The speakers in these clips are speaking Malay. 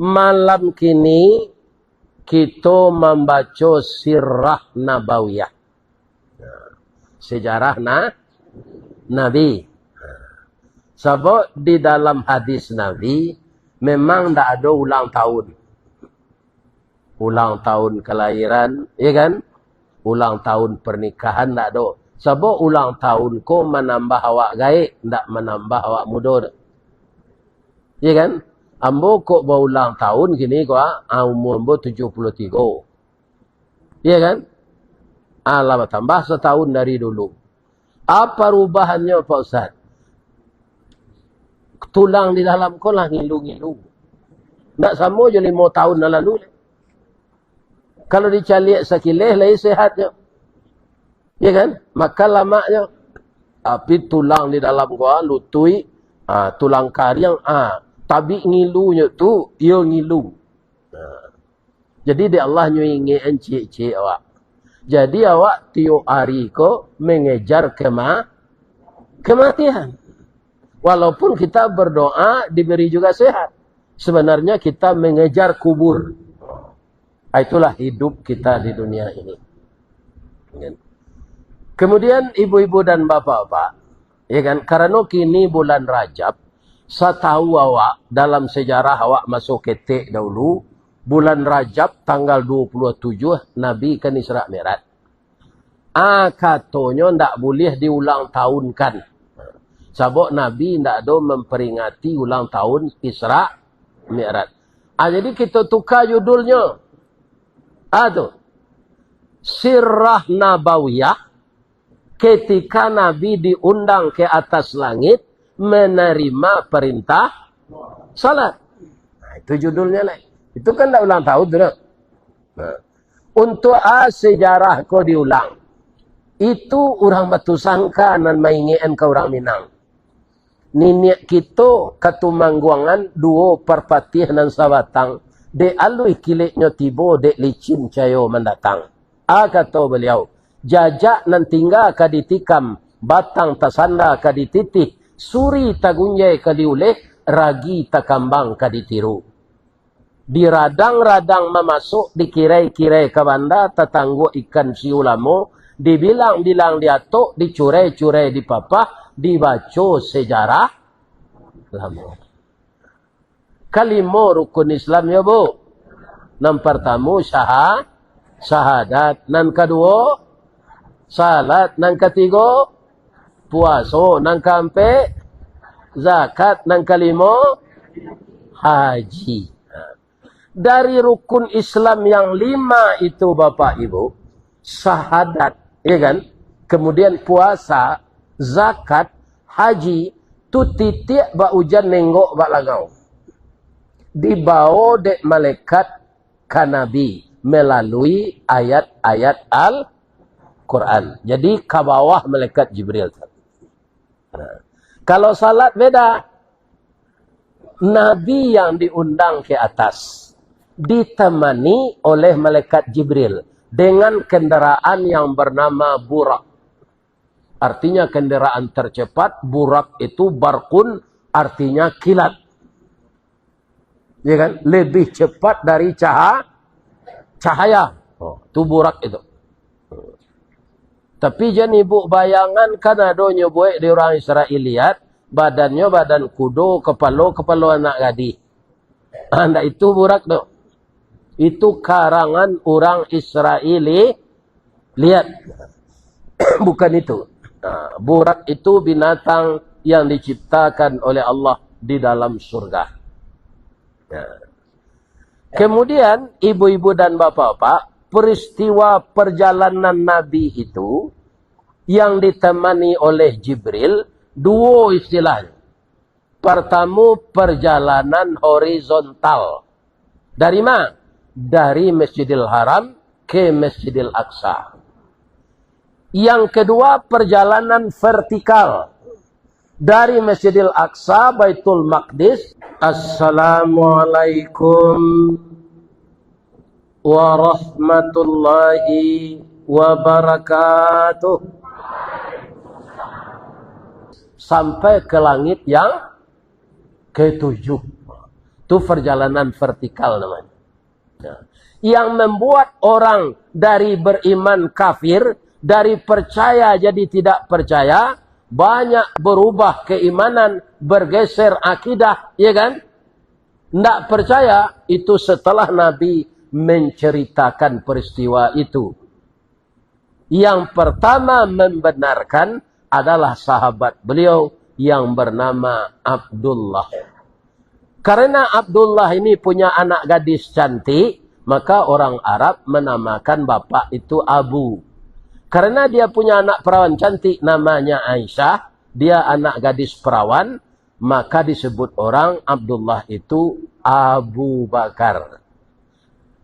malam kini kita membaca sirah nabawiyah. Sejarah Nabi. Sebab di dalam hadis Nabi memang tak ada ulang tahun. Ulang tahun kelahiran, ya kan? Ulang tahun pernikahan tak ada. Sebab ulang tahun ko menambah awak gaib, tak menambah awak muda. Ya kan? Ambo kok berulang tahun gini ko umur ambo 73. Ya kan? Alah tambah setahun dari dulu. Apa perubahannya Pak Ustaz? Tulang di dalam ko lah ngilu-ngilu. Tak sama je 5 tahun yang lalu. Kalau dicaliak sekilih lagi sehatnya. Ya kan? Makan lamaknya. Tapi tulang di dalam ko lutui, tulang kariang, tapi ngilunya tu, ia ngilu. Jadi dia Allah nyuingi encik-cik awak. Jadi awak tiap hari ko mengejar kematian. Walaupun kita berdoa diberi juga sehat. Sebenarnya kita mengejar kubur. Itulah hidup kita di dunia ini. Kemudian ibu-ibu dan bapak-bapak. Ya kan? Karena kini bulan Rajab. Saya tahu awak dalam sejarah awak masuk ketik dahulu. Bulan Rajab tanggal 27 Nabi kan Isra Mi'raj. Katanya tak boleh diulang tahunkan. Sebab Nabi tak ada memperingati ulang tahun Isra Mi'raj. Jadi kita tukar judulnya. Tu. Sirah Nabawiyah. Ketika Nabi diundang ke atas langit. Menerima perintah salat. Itu judulnya lah. Itu kan tak ulang tahun tu. Untuk sejarah kau diulang. Itu orang batu sangka dan maingian ke orang Minang. Niniak kita katumangguangan dua perpatih dan sabatang. De alui kiliknya tibo de licin cayo mendatang. Kata beliau. Jajak nan tinggal kaditikam. Batang tasanda kadititih. Suri tagunjai kadiuleh. Ragi takambang kaditiru. Di radang-radang memasuk. Dikirai-kirai ke banda. Tetanggu ikan siulamo. Dibilang-bilang diatuk. Dicurai-curai di papah. Dibaca sejarah lama. Kalimo rukun Islam ya bu. Yang pertama syahadat. Yang kedua salat. Yang ketiga puasa. Yang keempat zakat. Yang kelima haji. Dari rukun Islam yang 5 itu Bapak Ibu. Syahadat. Ya kan? Kemudian puasa. Zakat, haji, tu titik bak hujan nenggok bak langau. Dibawa dek malaikat ke Nabi melalui ayat-ayat Al-Quran. Jadi ke bawah malaikat Jibril. Kalau salat beda. Nabi yang diundang ke atas. Ditemani oleh malaikat Jibril. Dengan kenderaan yang bernama Burak. Artinya kenderaan tercepat. Burak itu barkun. Artinya kilat. Ya kan? Lebih cepat dari cahaya. Itu burak itu. Tapi jangan ibu bayangan. Kan ada nyobuik di orang Israeliat. Badannya badan kudo. Kepala anak gadis. Anda itu burak tu. Itu karangan orang Israeli. Lihat. Bukan itu. Burak itu binatang yang diciptakan oleh Allah di dalam surga. Kemudian ibu-ibu dan bapak-bapak, peristiwa perjalanan Nabi itu yang ditemani oleh Jibril, 2 istilahnya. Pertama, perjalanan horizontal. Dari mana? Dari Masjidil Haram ke Masjidil Aqsa. Yang kedua, perjalanan vertikal. Dari Masjidil Aqsa, Baitul Maqdis. Assalamualaikum warahmatullahi wabarakatuh. Sampai ke langit yang ke-7. Itu perjalanan vertikal namanya. Nah, yang membuat orang dari beriman kafir, dari percaya jadi tidak percaya, banyak berubah keimanan, bergeser akidah, ya kan? Tidak percaya, itu setelah Nabi menceritakan peristiwa itu. Yang pertama membenarkan adalah sahabat beliau yang bernama Abdullah. Karena Abdullah ini punya anak gadis cantik, maka orang Arab menamakan bapak itu Abu. Karena dia punya anak perawan cantik namanya Aisyah, dia anak gadis perawan, maka disebut orang Abdullah itu Abu Bakar.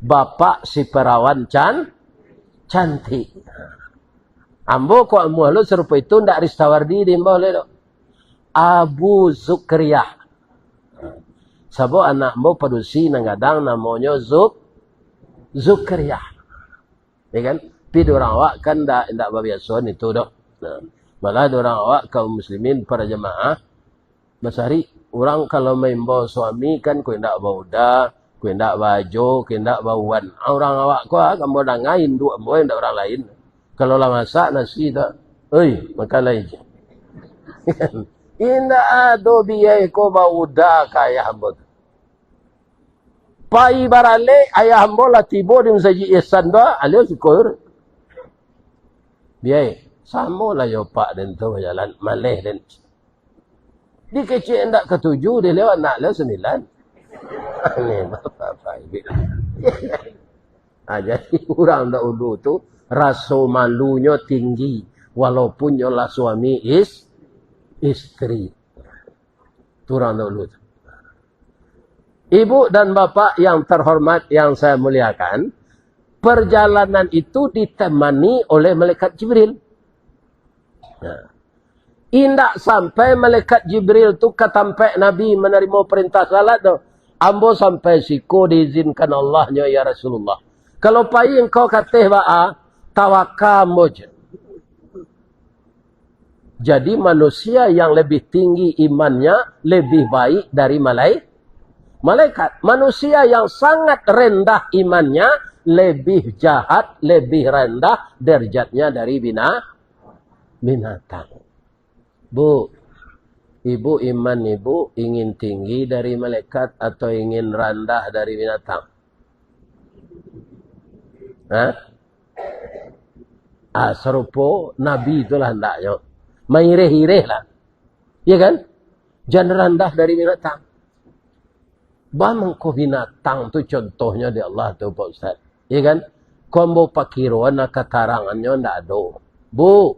Bapak si perawan cantik. Ambo kok muhalu serupa itu ndak ristawardi di boleh dok. Abu Zukriyah. Sabo anak mo padusi nangadang namanya Zukriyah. Ya kan? Tapi orang awak kan ndak babiason itu dok. Nah, malah orang awak kaum muslimin para jemaah masari orang kalau main bawa suami kan ku ndak bauda, ku ndak baju, ku ndak bauan. Orang awak ku kamu dangain dua boy ndak orang lain. Kalau lah masak nasi tak, makan lain je. Indah ado biaya ko bauda kaya hambot. Pai barale ayah hambot lah tibo di mensaji ihsan doa, alio syukur. Biaya, sama lah yo pak dan tu jalan maleh dan. Di kecil hendak ketujuh, dia lewat nak lewat 9. Ini apa-apa. Jadi orang dahulu tu, rasa malunya tinggi. Walaupun nyolah suami istri. Itu orang dahulu tu. Ibu dan bapak yang terhormat yang saya muliakan, perjalanan itu ditemani oleh malaikat Jibril. Nah. Indak sampai malaikat Jibril tu ketampai Nabi menerima perintah salat tu. Ambo sampai siko diizinkan Allahnya ya Rasulullah. Kalau pai engkau kateh ba'a, tawakal moja. Jadi manusia yang lebih tinggi imannya lebih baik dari malaikat. Manusia yang sangat rendah imannya lebih jahat, lebih rendah derajatnya dari binatang. Bu, ibu iman ibu ingin tinggi dari malaikat atau ingin rendah dari binatang? Serupa Nabi itulah hendaknya. Maireh-ireh lah. Ya kan? Jangan rendah dari binatang. Bamangko binatang tu contohnya di Allah tu Pak Ustaz. Ya kan? Kombo pakiruan katarangannya ndak ada. Bu,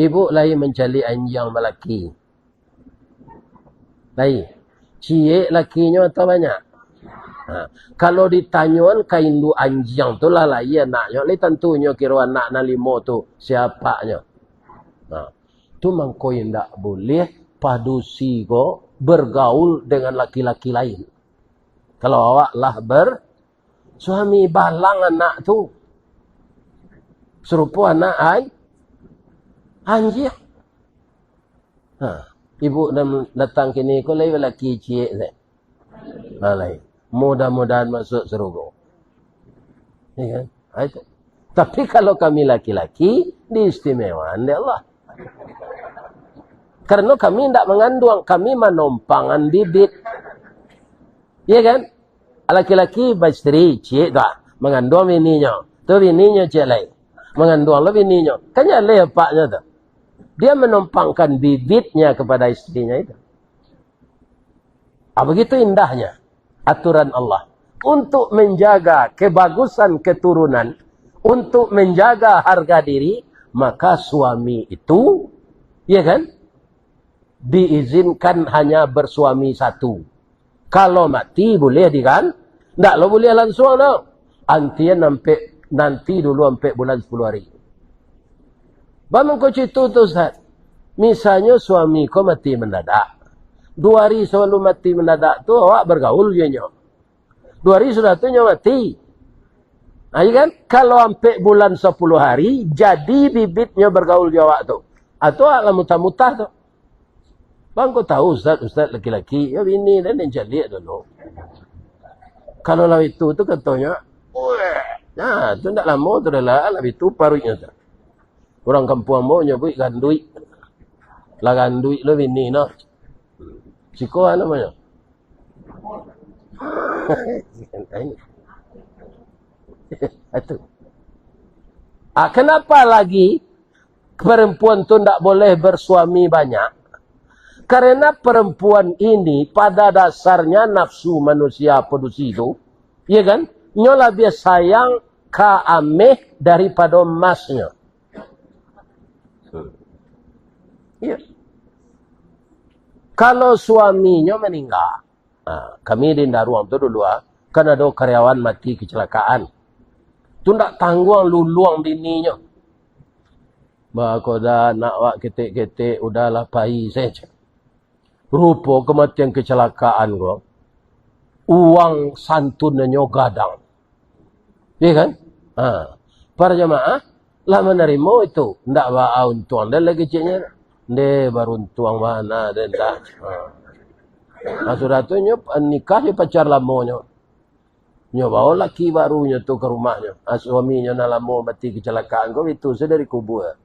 ibu lagi mencari anjing lelaki. Lagi. Cie lakinya atau banyak? Kalau ditanyakan kaindu anjing tu lah lagi anaknya. Li tentunya kira anak na limo tu siapanya. Tu mangko ndak boleh padusi ko bergaul dengan laki-laki lain. Kalau awak lah suami balang anak tu. Serupa anak anjing. Ibu datang kini ko lagi lelaki cie saya. Lain. Mudah-mudahan masuk surga. Ya kan? Tapi kalau kami laki-laki diistimewaan oleh Allah. Karena kami tidak mengandung, kami menompangan bibit. Ya kan? Laki-laki beristri, cik tak mengandung bininya. Tu bininya cik lain. Mengandung lah bininya. Kan ya lepaknya tu. Dia menumpangkan bibitnya kepada istrinya itu. Begitu indahnya aturan Allah. Untuk menjaga kebagusan keturunan, untuk menjaga harga diri, maka suami itu, ya kan, diizinkan hanya bersuami satu. Kalau mati boleh kan? Tak lo boleh langsung no. Antian nanti dulu sampai bulan 10 hari. Bagaimana kau cerita tu Ustaz? Misalnya suami kau mati mendadak. 2 hari sebelum mati mendadak tu awak bergaul je nyo. 2 hari sudah tu nyo mati. Kan? Kalau sampai bulan 10 hari, jadi bibitnya bergaul je awak tu. Atau awak lah mutah-mutah tu. Bang kau tahu ustaz laki-laki, ya bini dan yang jalik dulu. Kalau lah itu tu katanya, nah tu tak lama tu dah lah itu parutnya tu. Orang kampung mau nyebut gandui. Lah gandui lo bini no. Siko apa namanya? Itu. Kenapa lagi perempuan tu tak boleh bersuami banyak? Karena perempuan ini pada dasarnya nafsu manusia produksi itu, ya kan? Nyo lebih sayang ke ameh daripada emasnya. Ya. Kalau suaminya meninggal, kami di Daruang tu dulu, kan ada karyawan mati kecelakaan. Tu tak tanggung luluang bininya. Bah, dah nak wak ketik-ketik, udahlah pai saja. Rupa kematian kecelakaan kau. Uang santunnya gadang. Ya kan? Para jemaah, lah menerima itu. Tidak bawa untuang. Dan lagi kecilnya, dia baru untuang mana. Dan tak. Sudah tu, nikah dia pacar lamanya. Dia bawa laki barunya tu ke rumahnya. Suaminya nak lama mati kecelakaan kau. Itu saya dari kubur.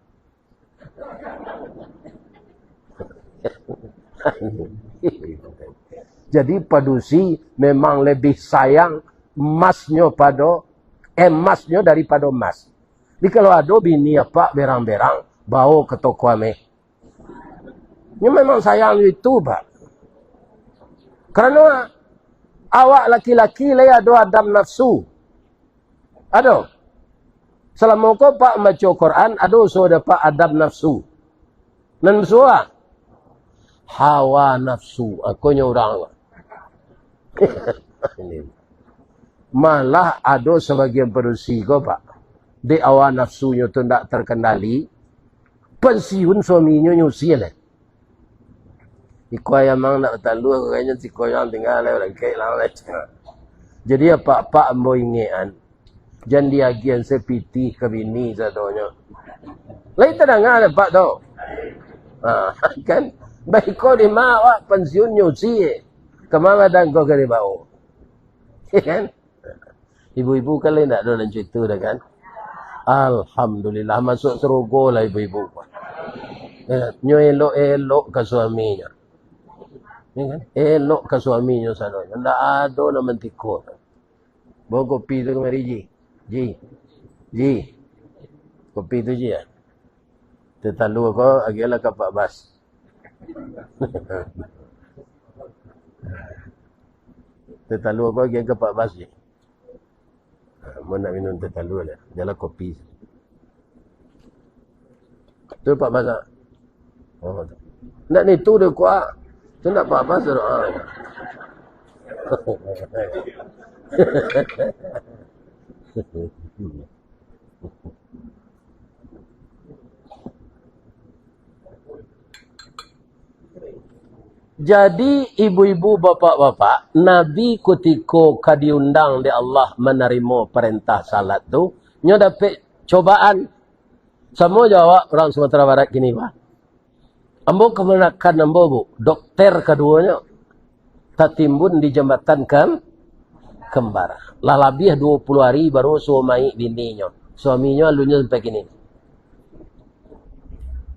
Jadi padusi memang lebih sayang emasnya daripada emas. Jadi kalau ada bini apa berang-berang bawa ke toko ame. Ini memang sayang itu, Pak. Karena awak laki-laki le ada adam nafsu. Ada. Selama kau Pak baca Quran, ada sudah Pak adab nafsu. Dan suah hawa nafsu, aku orang. Malah ada sebagian perusi kau Pak, di awal nafsunya tu tak terkendali, pensiun suaminya nyusi lah. Iko yang mang nak bertalu, kayaknya si koyang tinggal lah orang kaya lah. Jadi apa ambo ingian, jangan diagian sepiti ke bini sadonya. Lain terdengar Pak tu, kan? Baik kau di mak pensiun nyusi, kemana dan kau kena bawa, kan? Ibu-ibu kalian tak ada dalam cerita dah kan? Alhamdulillah masuk serogo lah ibu-ibu. Nyo elok ke suaminya, kan? Elok ke suaminya sana. Tak ada nak mentikut. Bawa kopi tu kemari Ji. Kopi tu Ji ya. Tetalu kau agilah kapak bas. Tetalu aku lagi ke Pak Bas je. Mau nak minum tetalu lah. Jalan kopi. Tu Pak Bas tak? Oh, nak ni tu dia kuat. Tu nak Pak Bas tu. Jadi ibu-ibu bapak-bapak, Nabi ketika diundang di Allah menerima perintah salat tu, nyo dapat cobaan. Semua jawab orang Sumatera Barat gini Pak. Ambo kemenakan ambo bu, dokter keduanya tertimbun di jembatan kembar. Lah lebih 20 hari baru suami bininya. Suaminya alunya sampai gini.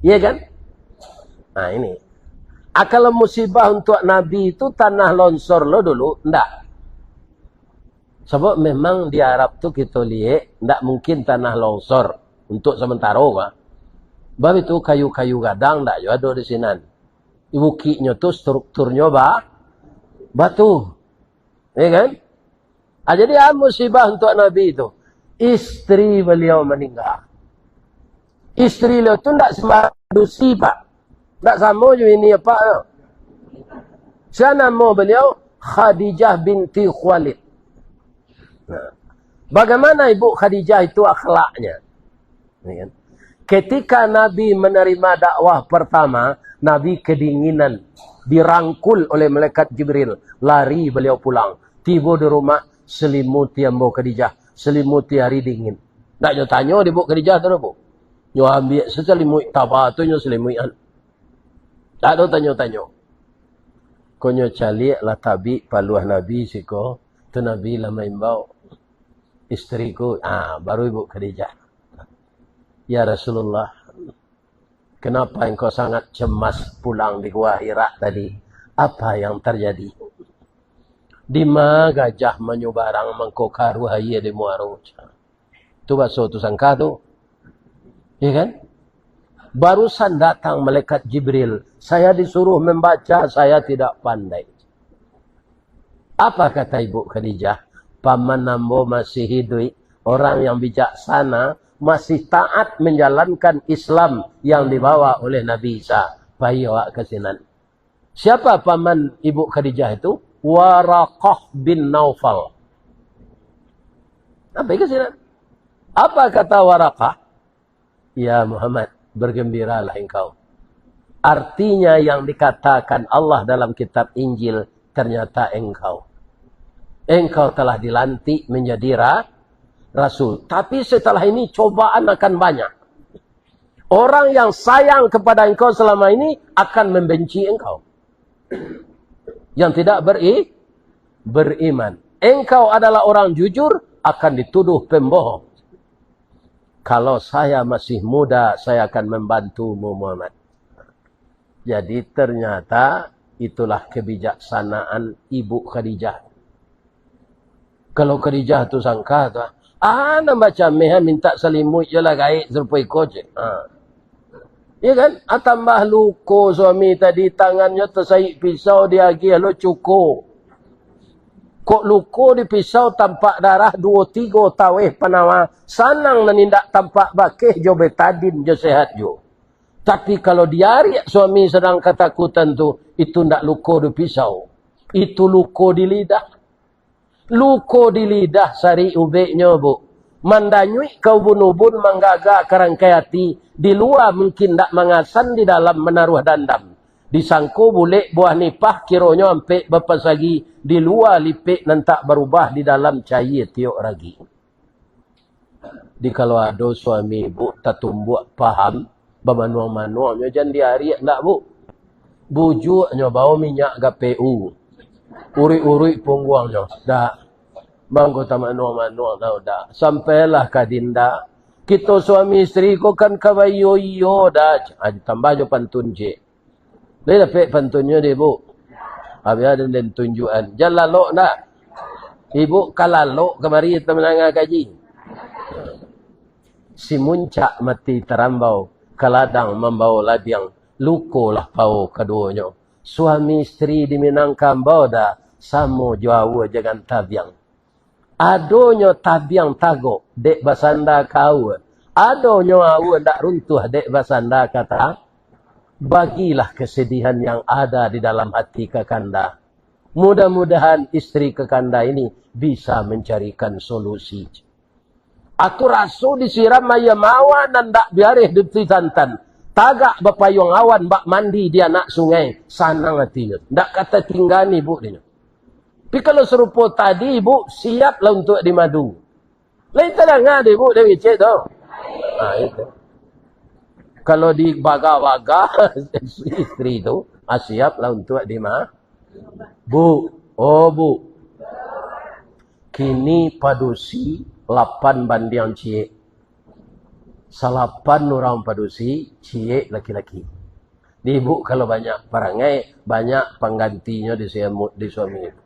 Iya kan? Nah ini. Kalau musibah untuk Nabi itu tanah longsor lo dulu, enggak. Sebab memang di Arab tu kita lihat, enggak mungkin tanah longsor untuk sementara. Sebab itu kayu-kayu gadang enggak ada di sini. Bukinya tu strukturnya batu. Ya kan? Jadi musibah untuk Nabi itu. Istri beliau meninggal. Istri beliau tu enggak sembarang dusi Pak. Tak sama je ini apa? Siapa nama beliau? Khadijah binti Khuwailid. Nah, bagaimana ibu Khadijah itu akhlaknya? Ketika Nabi menerima dakwah pertama, Nabi kedinginan, dirangkul oleh malaikat Jibril, lari beliau pulang. Tiba di rumah, selimuti ambo Khadijah, selimuti hari dingin. Tak tanya di ibu Khadijah tu bu. Nyo ambil seselimut tabah tu nyo selimutan. Tak ada tanya-tanya. Konyo calik lah tabi paluah Nabi siko. Tu Nabi lah maimbau. Istriku. Baru Ibu Khadijah. Ya Rasulullah. Kenapa engkau sangat cemas pulang di Gua Hira tadi? Apa yang terjadi? Dima gajah menyubarang mengkokaru haye di muaru. Tu baso tu sangka tu. Ya kan? Barusan datang malaikat Jibril. Saya disuruh membaca, saya tidak pandai. Apa kata Ibu Khadijah? Paman Nambo masih hidup. Orang yang bijaksana masih taat menjalankan Islam yang dibawa oleh Nabi Isa. Bayi awak kesinan. Siapa paman Ibu Khadijah itu? Waraqah bin Naufal. Apa kesinan? Apa kata Waraqah? Ya Muhammad, bergembiralah engkau. Artinya yang dikatakan Allah dalam kitab Injil, ternyata engkau. Engkau telah dilantik menjadi Rasul. Tapi setelah ini cobaan akan banyak. Orang yang sayang kepada engkau selama ini akan membenci engkau. Yang tidak beriman. Engkau adalah orang jujur, akan dituduh pembohong. Kalau saya masih muda, saya akan membantumu Muhammad. Jadi ternyata itulah kebijaksanaan Ibu Khadijah. Kalau Khadijah tu sangka tu, nak baca meha minta selimut je lah gaib serupa ikut je. Ya kan? Tambah luko suami tadi, tangannya tersaik pisau, dia lagi lo cukup. Kok luko di pisau tampak darah 2-3 taweh panawa. Sanang menindak tampak bakeh jo betadin jo sehat jo. Tapi kalau diari suami sedang ketakutan tu, itu ndak luko di pisau. Itu luko di lidah. Luko di lidah sari ubeknya bu. Mandanyui kau bunubun manggaga kerangkai hati. Di luar mungkin ndak mangasan, di dalam menaruh dandam. Disangko boleh buah nipah kironya sampai berpas lagi. Di luar lipik nantak berubah, di dalam cair tiok lagi. Di kalau ada suami ibu tak tumbuh paham. Bermanuang-manuangnya jangan diari tak bu. Bujuknya bawa minyak GPU. Uri-uri pungguangnya. Dah. Bangko tak manuang-manuang tau dah. Sampailah kadinda. Kita suami isteri ko kan kabayo-iyo dah. Tambah je pantun je. Dia dapat pantunnya dia bu. Habis ada dan tunjuan. Jangan lalok nak. Ibu kalalok kemari kita menangah kaji. Si muncak mati terambau. Kaladang membawa ladiang. Lukolah pau keduanya. Suami isteri diminangkan bawa dah. Samo jauh jangan tabiang. Adonyo tabiang tagok. Dek basanda kau. Adonyo awu ndak runtuh dek basanda kata. Bagilah kesedihan yang ada di dalam hati Kakanda. Mudah-mudahan istri Kakanda ini bisa mencarikan solusi. Aku rasu disiram ayam awan dan tak biarih di santan. Tagak bapayong awan bak mandi dia nak sungai. Sanang hatinya. Tak kata tinggani bu dia. Tapi kalau serupa tadi ibu siaplah untuk dimadu. Lain tak ngah ibu dia wicet tu. Itu. Kalau di baga-baga istri itu siaplah untuk bu. Oh bu. Kini padusi 8 bandiang cie. 8 orang padusi cie laki-laki. Di ibu kalau banyak perangai, banyak penggantinya di suami itu.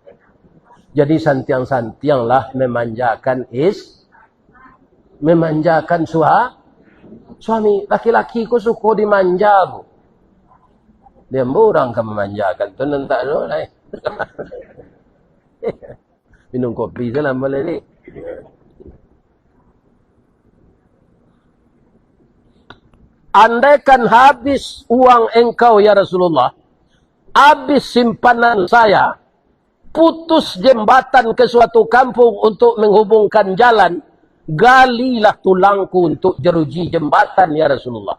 Jadi santiang-santianglah memanjakan memanjakan suami. Laki-laki ku suka dimanja bu. Dia orang kan memanjakan. Tu nanti tu lah. Minum kopi je lah boleh ni. Andaikan habis uang engkau ya Rasulullah. Habis simpanan saya. Putus jembatan ke suatu kampung untuk menghubungkan jalan. Galilah tulangku untuk jeruji jembatan ya Rasulullah.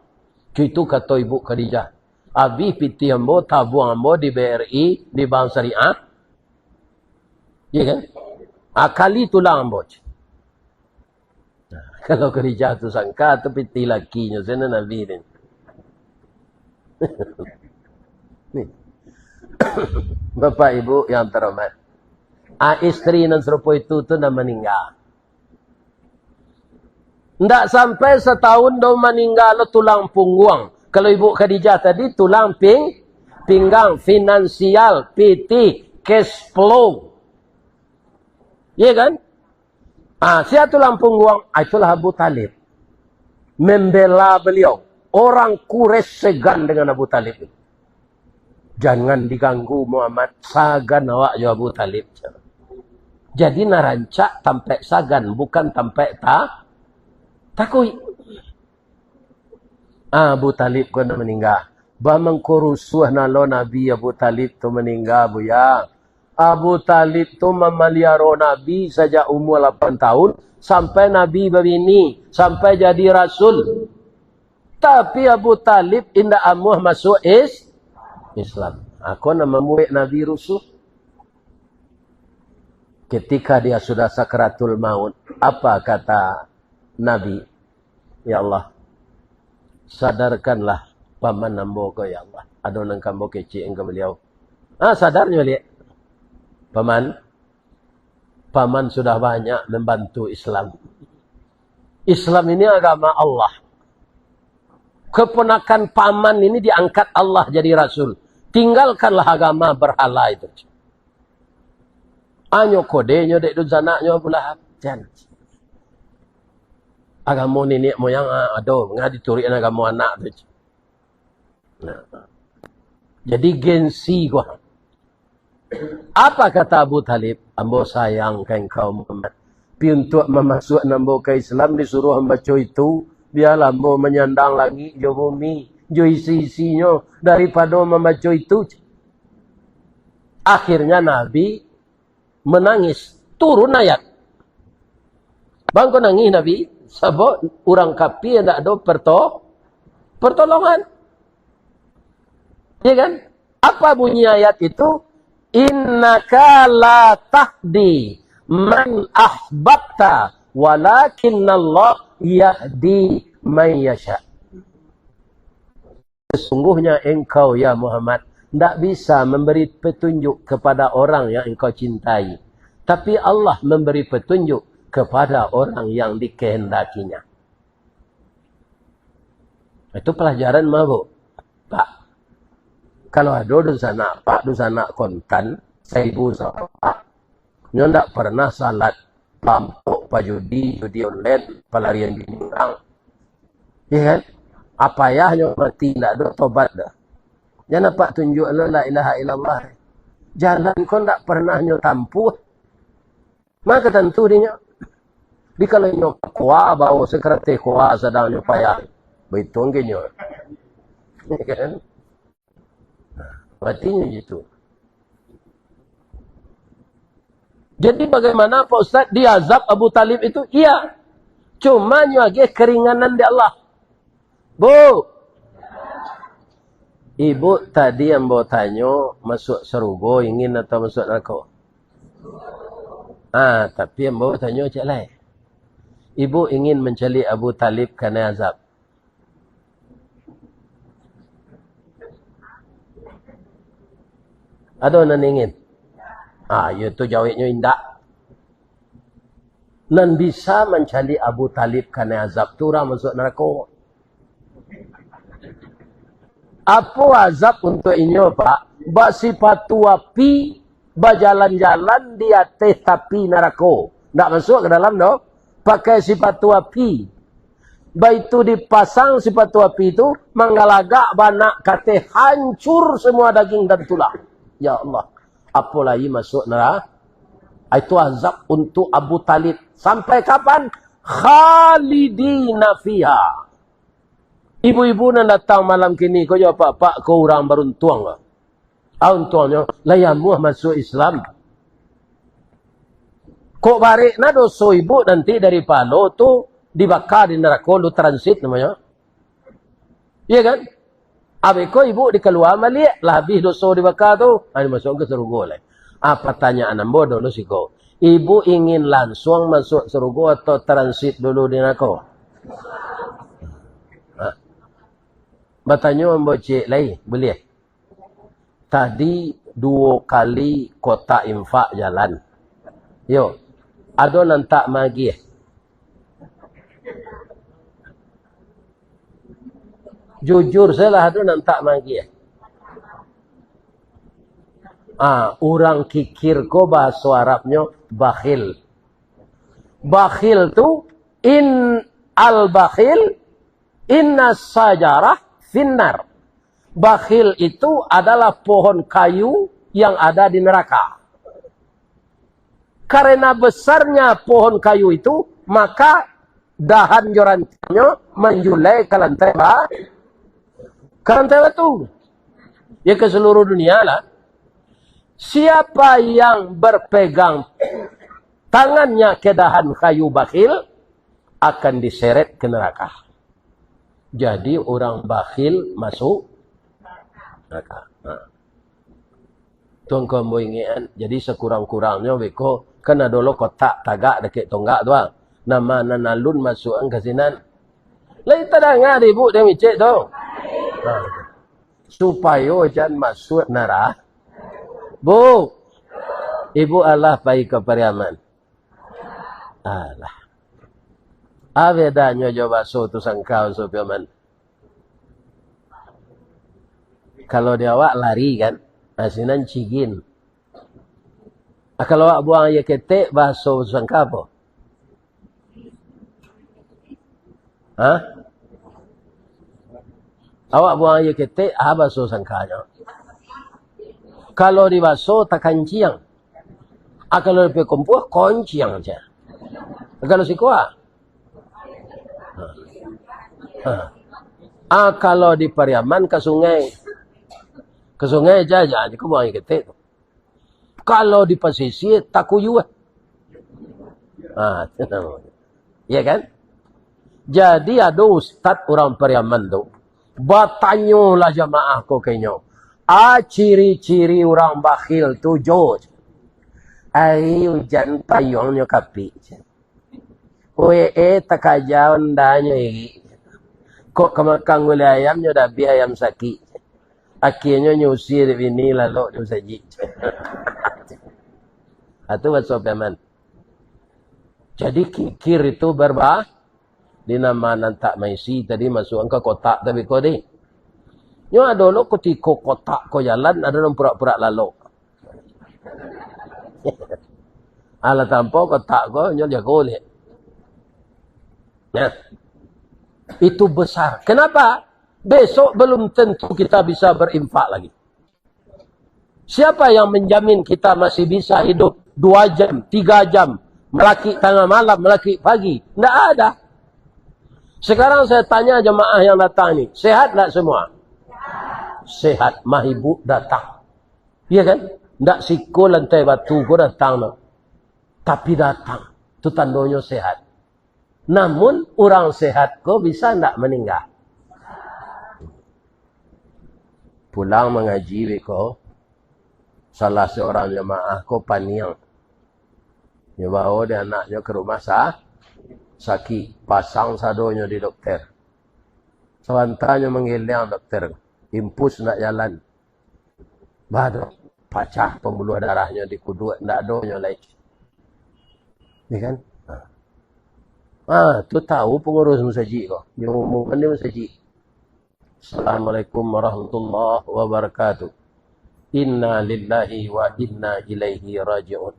Itu kata Ibu Khadijah. Abi piti ambo tabung ambo di BRI di Bank Syariah. Ya kan? Akali tulang ambo. Kalau Khadijah tu sangka tu piti lakinya sana Nabi ni. Bapak Ibu yang terhormat. Istri nan serupa itu tu dah meninggal. Ndak sampai setahun dah meninggal lo tulang punggung. Kalau Ibu Khadijah tadi tulang pinggang, finansial, PT, cash flow. Iya kan? Siapa tulang punggung? Itulah Abu Talib. Membela beliau. Orang Quraisy segan dengan Abu Talib. Jangan diganggu Muhammad. Sagan awak jo Abu Talib. Jadi narancak tampak sagan. Bukan tampak takui. Abu Talib kena meninggal. Bamang kurusuh nalo Nabi Abu Talib tu meninggal buya. Abu Talib tu memeliara Nabi sejak umur 8 tahun. Sampai Nabi berbini. Sampai jadi Rasul. Tapi Abu Talib indah amuh masuk Islam. Aku nama murid Nabi rusuh. Ketika dia sudah sakratul maut. Apa kata Nabi? Ya Allah. Sadarkanlah paman nambo ko ya Allah. Ada nang kambo kecil engkau beliau. Sadarnya lihat. Paman sudah banyak membantu Islam. Islam ini agama Allah. Keponakan paman ini diangkat Allah jadi Rasul. Tinggalkanlah agama berhala itu. Anyo kodenya dek duzanaknya pula. Jangan. Agama nenek moyang ada. Ngadi turian agama anak tu. Jadi gengsi gua. Apa kata Abu Talib? Ambo sayang kan kau Muhammad. Pi untuk memasuk nambo ke Islam disuruh membaca itu. Biarlah ambo menyandang lagi jo bumi. Jo isi-isinya. Daripada membaca itu. Akhirnya Nabi menangis. Turun ayat. Bang kau nangis Nabi? Sebab orang kafir tidak ada pertolongan. Ya kan? Apa bunyi ayat itu? Innaka la tahdi man ahbabta walakinnallah yahdi man yasha. Sesungguhnya engkau ya Muhammad tidak bisa memberi petunjuk kepada orang yang engkau cintai. Tapi Allah memberi petunjuk kepada orang yang dikehendakinya. Itu pelajaran mabuk. Pak. Kalau ada dosa pak, dosa nak kontan, 1000 sama pak. Nyo ndak pernah salat, pampuk, judi online, pelarian binatang. Ya kan? Apa ya nyo mati ndak ada tobat dah. Jangan pak tunjuk la ilaha illallah. Jalan kau ndak pernah nyo tampuh. Maka tentu dia di kalau nyo kuah bawa sekretari kuah sedang nyo payah. Betul ke nyo? Ya kan? Matinya gitu. Jadi bagaimana Pak Ustaz diazab Abu Talib itu? Iya. Cuma nyuage keringanan di Allah. Bu. Ibu tadi yang mau tanya masuk surga ingin atau masuk neraka? Tapi yang mau tanya cak lain. Ibu ingin mencari Abu Talib kerana azab. Ada nan ingin? Itu jawabnya indah. Nan bisa mencari Abu Talib kerana azab tu orang masuk neraka. Apa azab untuk ini Pak? Bak sifat api, berjalan-jalan di atas tapi neraka. Tak masuk ke dalam no? Pakai sifat api. Baik itu dipasang sifat api itu, menggalagak banak kata hancur semua daging dan tulang. Ya Allah. Apa lagi masuk neraka? Itu azab untuk Abu Talib. Sampai kapan? Khalidina fiha. Ibu-ibu yang datang malam kini, kau jawab, Pak, kau orang beruntung. Untungnya, layamu masuk Islam. Kok balik na doso ibu nanti dari Palo tu dibakar di neraka, lu transit namanya. Iya kan? Habis kau ibu dikeluar malik, lah habis doso dibakar tu, ini masuk ke surga lah. Pertanyaan bodoh lu sih kau. Ibu ingin langsung masuk surga atau transit dulu di neraka? Bertanya mbok cik lain, boleh? Tadi 2 kali kotak infak jalan. Yo, ada nantak magi. Jujur salah ada nantak magi. Orang kikir ko bahasa Arabnya bakhil. Bakhil tu al-bakhil inna sajarah finnar. Bakhil itu adalah pohon kayu yang ada di neraka. Karena besarnya pohon kayu itu, maka dahan jorannya menjulai ke lantai batu. Ya ke seluruh dunia lah. Siapa yang berpegang tangannya ke dahan kayu bakhil akan diseret ke neraka. Jadi orang bakhil masuk neraka. Tuan kau mau ingat, jadi sekurang-kurangnya beko kena dulu kotak tagak dekat tonggak tu. Nama nanalun masuk kasinan. Lai tadangan ibu dia micik tu. Supaya jangan masuk neraka. Bu, ibu Allah baik ke Pariaman. Allah. Bedanya coba so tu sangkau so Pariaman. Kalau dia awak lari kan, asinan cigin. Kalau awak buang ya ketek, baso sangka apa? Awak buang ya ketek, baso sangkanya. Kalau dibaso tak kanciang. Kalau di kompuh konciang aja. Kalau si kuah. Kalau di Pariaman ke sungai. Ke sungai aja aku buang ketek. Kalau di pesisir tak kuyuh. Ya kan? Jadi ada ustaz orang Pariaman tu. Batanyolah jamaah ko kenyo. Ciri-ciri orang bakhil tu George. Hujan payungnya kapi. Takaja ondanya ini. Kok kemakang gulai ayamnya dah bi ayam sakit. Akhirnya nyusir ini lalu tu saji. Itu bahasa Pariaman. Jadi kikir itu berbah. Di nama nantak maisi tadi masuk ke kotak tapi kau deh. Nyo ada lo ketika kotak ko jalan ada orang pura-pura lalu. Ala tanpa kotak ko nyo jago le. Ya. Itu besar. Kenapa? Besok belum tentu kita bisa berinfak lagi. Siapa yang menjamin kita masih bisa hidup 2 jam, 3 jam, melaki tengah malam, melaki pagi? Tidak ada. Sekarang saya tanya jemaah yang datang ni, sehat tak semua? Sehat, mah ibu datang. Iya kan? Tak sikul lantai batu ko datang. No. Tapi datang. Itu tandanya sehat. Namun, orang sehat ko bisa tak meninggal. Pulang mengaji ko, salah seorang jemaah ko paniang. Dia bawa dia anaknya ke rumah sakit. Pasang sadonya di dokter. Sewantanya menghilang dokter. Impus nak jalan. Baru pecah pembuluh darahnya di kudu. Tak ada lagi. Ya kan? Tu tahu pengurus masjid kau. Dia umumkan dia masjid. Assalamualaikum warahmatullahi wabarakatuh. Inna lillahi wa inna ilaihi raji'un.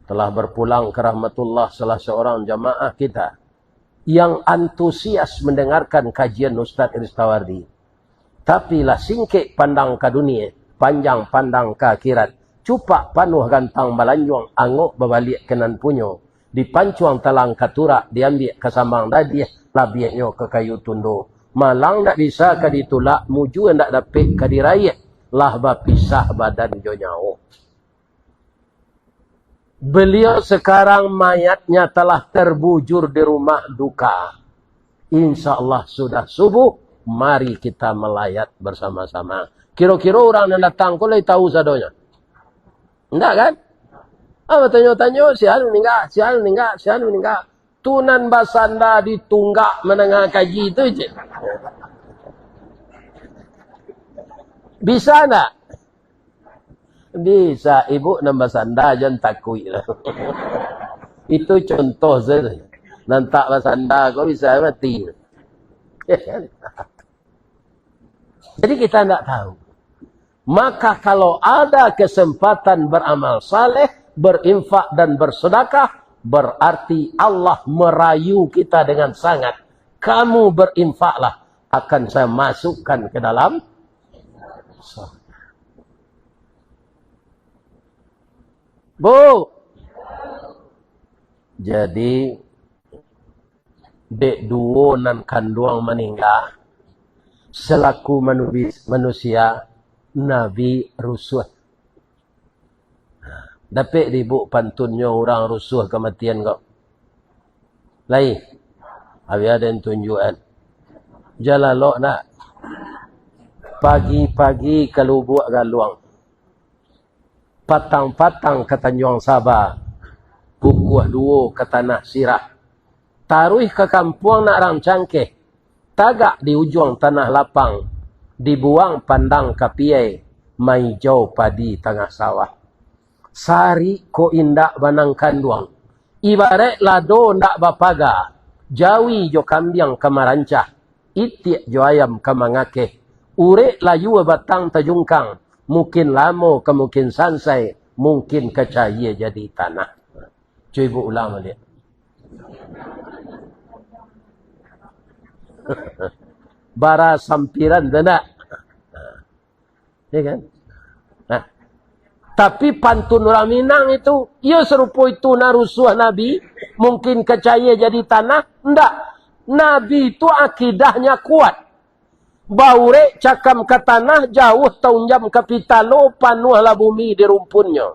Telah berpulang ke rahmatullah salah seorang jamaah kita yang antusias mendengarkan kajian Ustaz Iristawardi. Tapi lah singkik pandang ke dunia, panjang pandang ke akhirat. Cupak panuh gantang balanjuang, anguk berbalik kenan punyo. Dipancuang talang katurak, diambil ke sambang dadiah, labiaknya ke kayu tundo. Malang tak bisa ke ditulak, muju tak dapat ke dirayat. Lah bapisah badan jo nyawa. Beliau sekarang mayatnya telah terbujur di rumah duka. InsyaAllah sudah subuh. Mari kita melayat bersama-sama. Kira-kira orang yang datang kau tahu sadonya. Enggak kan? Tanya-tanya, sial meninggal. Tunan basanda ditunggak menengah kaji itu je. Bisa enggak? Bisa ibu nambah sanda jangan takut lah. Itu contoh saja. Nantak basanda kau bisa mati. Jadi kita tidak tahu. Maka kalau ada kesempatan beramal saleh, berinfak dan bersedekah, berarti Allah merayu kita dengan sangat. Kamu berinfaklah, akan saya masukkan ke dalam surga. Bu. Jadi dek duo nan kanduang meninggal selaku manusia Nabi rusuh. Dapat dibu pantunnya orang rusuh kematian kau. Lain. Habis ada yang tunjukan. Jalalok nak. Pagi-pagi kalau buat galuang. Patang-patang ke Tanjung Sabah. Bukuah duo ke Tanah Sirah. Taruh ke kampung nak orang cangkeh. Tagak di ujung tanah lapang. Dibuang pandang kapiai. Mai jauh padi tengah sawah. Sari ko indak banang kanduang. Ibarat lado ndak bapaga. Jawi jo kambiang kamarancah. Itiak jo ayam kamangakeh. Urek layu batang tajungkang. Mungkin lamo ke mungkin sansai. Mungkin kecaya jadi tanah. Cuy ibu ulama lihat. Bara sampiran dana. Ya kan? Nah. Tapi pantun orang Minang itu, ia serupa itu narusuh Nabi, mungkin kecaya jadi tanah. Enggak. Nabi itu akidahnya kuat. Baure cakam ke tanah, jauh taunjam ke pitalo, panuhlah bumi di rumpunnya.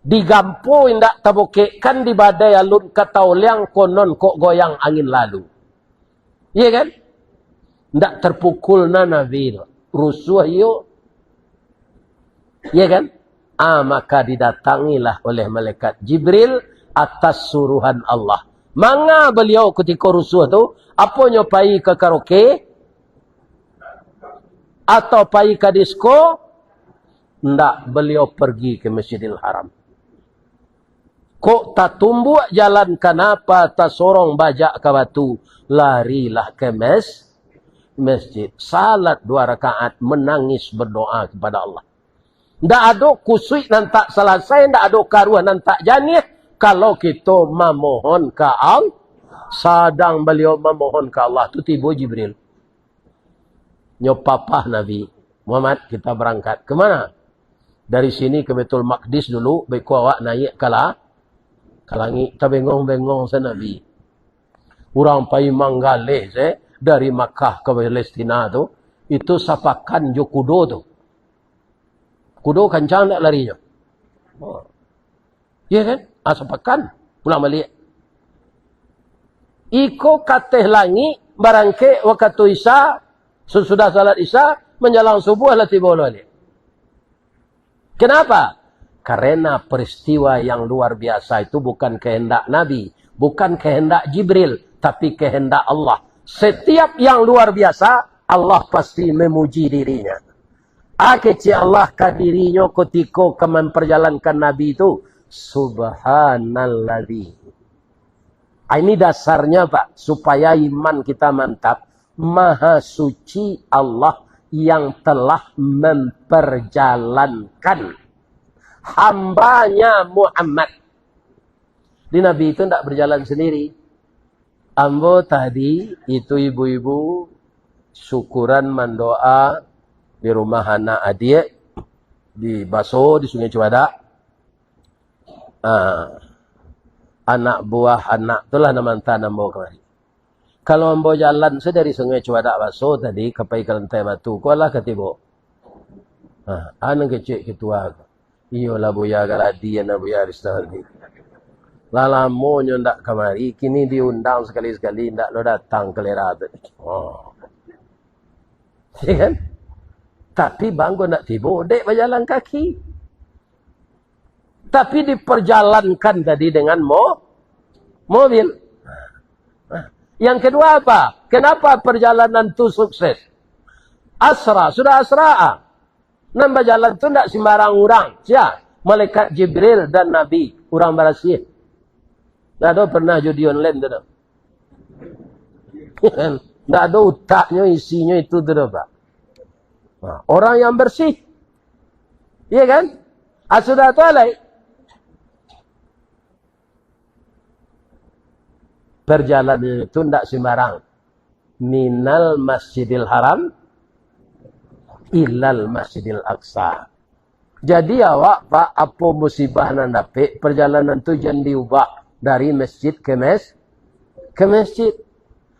Digampo indak tabokekkan di badai alun katauliang konon kok goyang angin lalu. Iya kan? Ndak terpukul na Nabi. Rusuh yuk. Iya kan? Maka didatangilah oleh malaikat Jibril atas suruhan Allah. Manga beliau ketika rusuh tu, apa nyopai ke karaoke? Atau pai ke disko? Ndak, beliau pergi ke Masjidil Haram. Kok tak tumbuh jalan kenapa tak sorong bajak ke batu? Larilah ke masjid. Salat 2 rakaat, menangis berdoa kepada Allah. Ndak ada kusui nan tak selesai, ndak ada karuah nan tak janih. Kalau kita memohon ke Allah, sedang beliau memohon ke Allah, tu tiba Jibril. Nyopapah Nabi Muhammad, kita berangkat. Kemana? Dari sini ke Baitul Maqdis dulu, baik awak naik ke langit. Kita bengong-bengong sa Nabi. Orang pai manggale dari Makkah ke Palestina tu, itu sapakan jo kudo tu. Kudo kencang tak larinya? Ya kan? Sapakan. Pulang balik. Iko kateh langit, barangke waktu Isya, sesudah salat Isya, menjelang subuh lah tiba balik. Kenapa? Karena peristiwa yang luar biasa itu bukan kehendak Nabi, bukan kehendak Jibril, tapi kehendak Allah. Setiap yang luar biasa, Allah pasti memuji dirinya. Keci Allah ke dirinya ketika memperjalankan Nabi itu. Subhanalladzi. Ini dasarnya Pak, supaya iman kita mantap. Maha suci Allah yang telah memperjalankan hambanya Muhammad. Di Nabi itu tidak berjalan sendiri. Ambo tadi itu ibu-ibu syukuran mendoa di rumah anak adik di Baso di Sungai Cibadak. Anak buah anak itulah nama ambo kemari. Kalau ambo jalan saya dari Sungai Cibadak Baso tadi ke pai kelantai batu, kualah ketibo. Anang kecil ketua. Iyo lah buya galadi na buya Aristotle. Lalamo nyo ndak kemari, kini diundang sekali-sekali ndak lo datang ke Lerad. Ya kan? Tapi banggo nak tibo, dek berjalan kaki. Tapi diperjalankan tadi dengan mobil. Yang kedua apa? Kenapa perjalanan itu sukses? Asra, sudah asra'a. Nan berjalan tu tak sembarang orang. Siapa? Malaikat Jibril dan Nabi. Orang berasih. Tak ada pernah judi online tu. Tak ada utaknya, isinya itu tu Pak. Orang yang bersih. Iya kan? Sudah tu alai. Perjalanan itu tidak sembarang. Minal Masjidil Haram ilal Masjidil Aqsa. Jadi awak Pak, apa musibah nan dapat, perjalanan tu jangan diubah dari masjid ke masjid.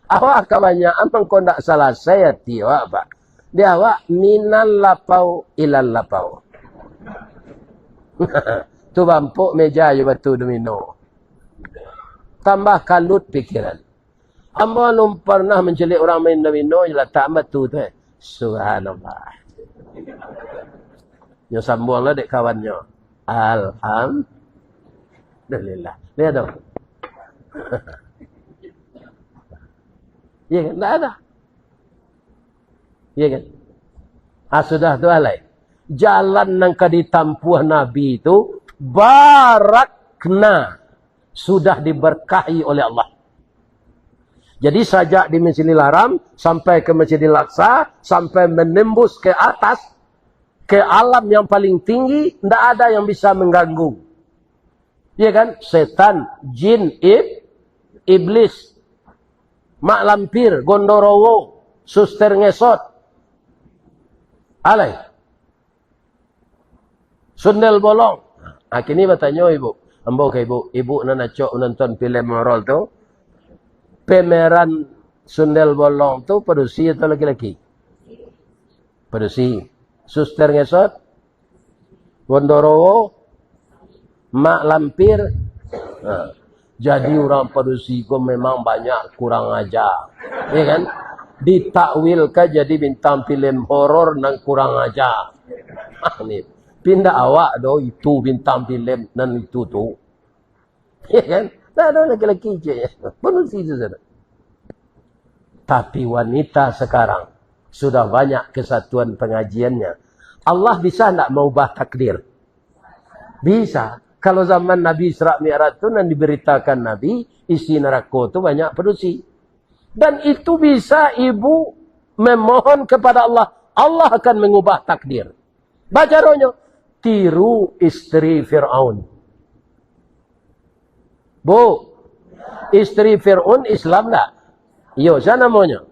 Awak kebanyakan kau tidak salah saya awak Pak. Dia awak minal lapau ilal lapau. Tu bampuk meja je batu domino. Tambah kalut pikiran. Amba belum pernah mencelik orang main domino, jelah tak batu tu. Subhanallah. Nyo sambunglah dek kawannya. Alhamdulillah. Lihat dong. Ya kan? Tak ada. Ya kan? Sudah tu alai. Jalan yang ditampuh Nabi itu barakna. Sudah diberkahi oleh Allah. Jadi sajak di Masjidil Haram sampai ke Masjidil Aqsa, sampai menembus ke atas, ke alam yang paling tinggi, tidak ada yang bisa mengganggu. Ya kan? Setan, jin, iblis, mak lampir, gondorowo, suster ngesot, alai, sundel bolong. Kini bertanya ibu. Ambo ke ibu nak cok nonton film moral tu. Pemeran sundel bolong tu perusi atau laki-laki? Perusi. Suster ngesot, gondorowo, mak lampir. Jadi orang perusi ku memang banyak kurang ajar. Ya kan? Ditakwilkan jadi bintang film horor dan kurang ajar. Ni. Pindah awak do itu bintang film dan itu tu. Ya kan? Tak ada laki-laki je. Penusi itu saja. Tapi wanita sekarang sudah banyak kesatuan pengajiannya. Allah bisa tak mengubah takdir? Bisa. Kalau zaman Nabi Isra Mi'raj itu dan diberitakan Nabi, isi neraka itu banyak penusi. Dan itu bisa ibu memohon kepada Allah. Allah akan mengubah takdir. Baca rohnya. Tiru istri Fir'aun. Bu, istri Fir'aun Islam tak? Yo, siapa namanya?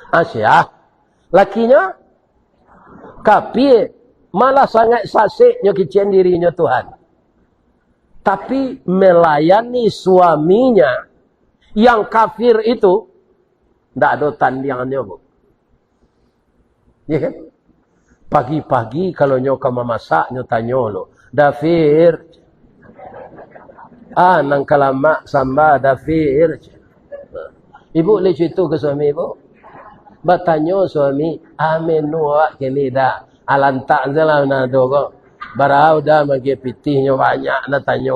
Asyah. Lakinya? Kafir. Malah sangat sasiknya kecil dirinya Tuhan. Tapi melayani suaminya yang kafir itu, tak ada tandingannya, Bu. Ya kan? Pagi-pagi kalau nyoka memasak, nyo tanya lo. Dafir. Nang kalamak samba dafir. Ibu boleh cerita ke suami ibu? Bertanya suami, menu awak kini dah. Alantak salah nak do kok. Barau dah bagi pitihnya banyak nak tanya.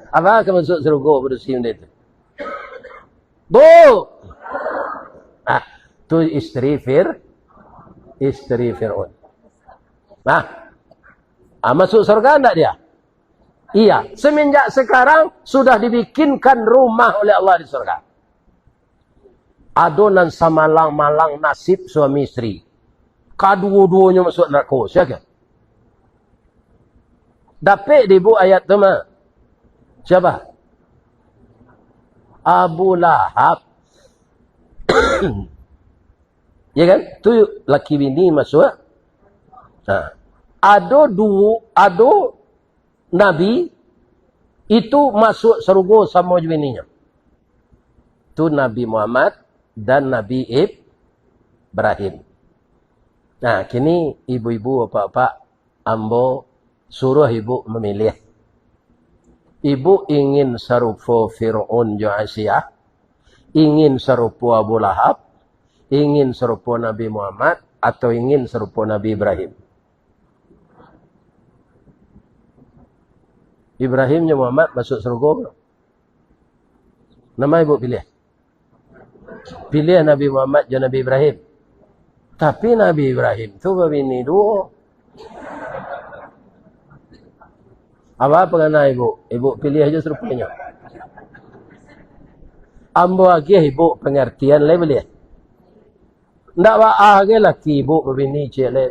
Apa akan masuk surga bersih itu? Bu! Tu istri Fir'aun. Masuk surga enggak dia? Iya. Semenjak sekarang sudah dibikinkan rumah oleh Allah di surga. Adonan samalang-malang nasib suami istri. Kedua-duanya masuk neraka. Siapa? Dapat di bu ayat tu mah. Siapa? Abu Lahab. Ya kan? Tu laki bini masuk. Ada Nabi itu masuk surga sama bininya. Tu Nabi Muhammad dan Nabi Ibrahim. Nah, kini ibu-ibu, bapak-bapak, ambo suruh ibu memilih. Ibu ingin serupa Fir'aun Asiyah, ingin serupa Abu Lahab, ingin serupa Nabi Muhammad, atau ingin serupa Nabi Ibrahim. Ibrahimnya Muhammad masuk surga. Nama ibu pilih. Pilih Nabi Muhammad dan Nabi Ibrahim. Tapi Nabi Ibrahim tu berbini dua. Apa pengenal ibu? Ibu pilih aja serupanya. Ambo lagi ibu pengertian le boleh. Ndak wa lagi laki ibu berbini cik le.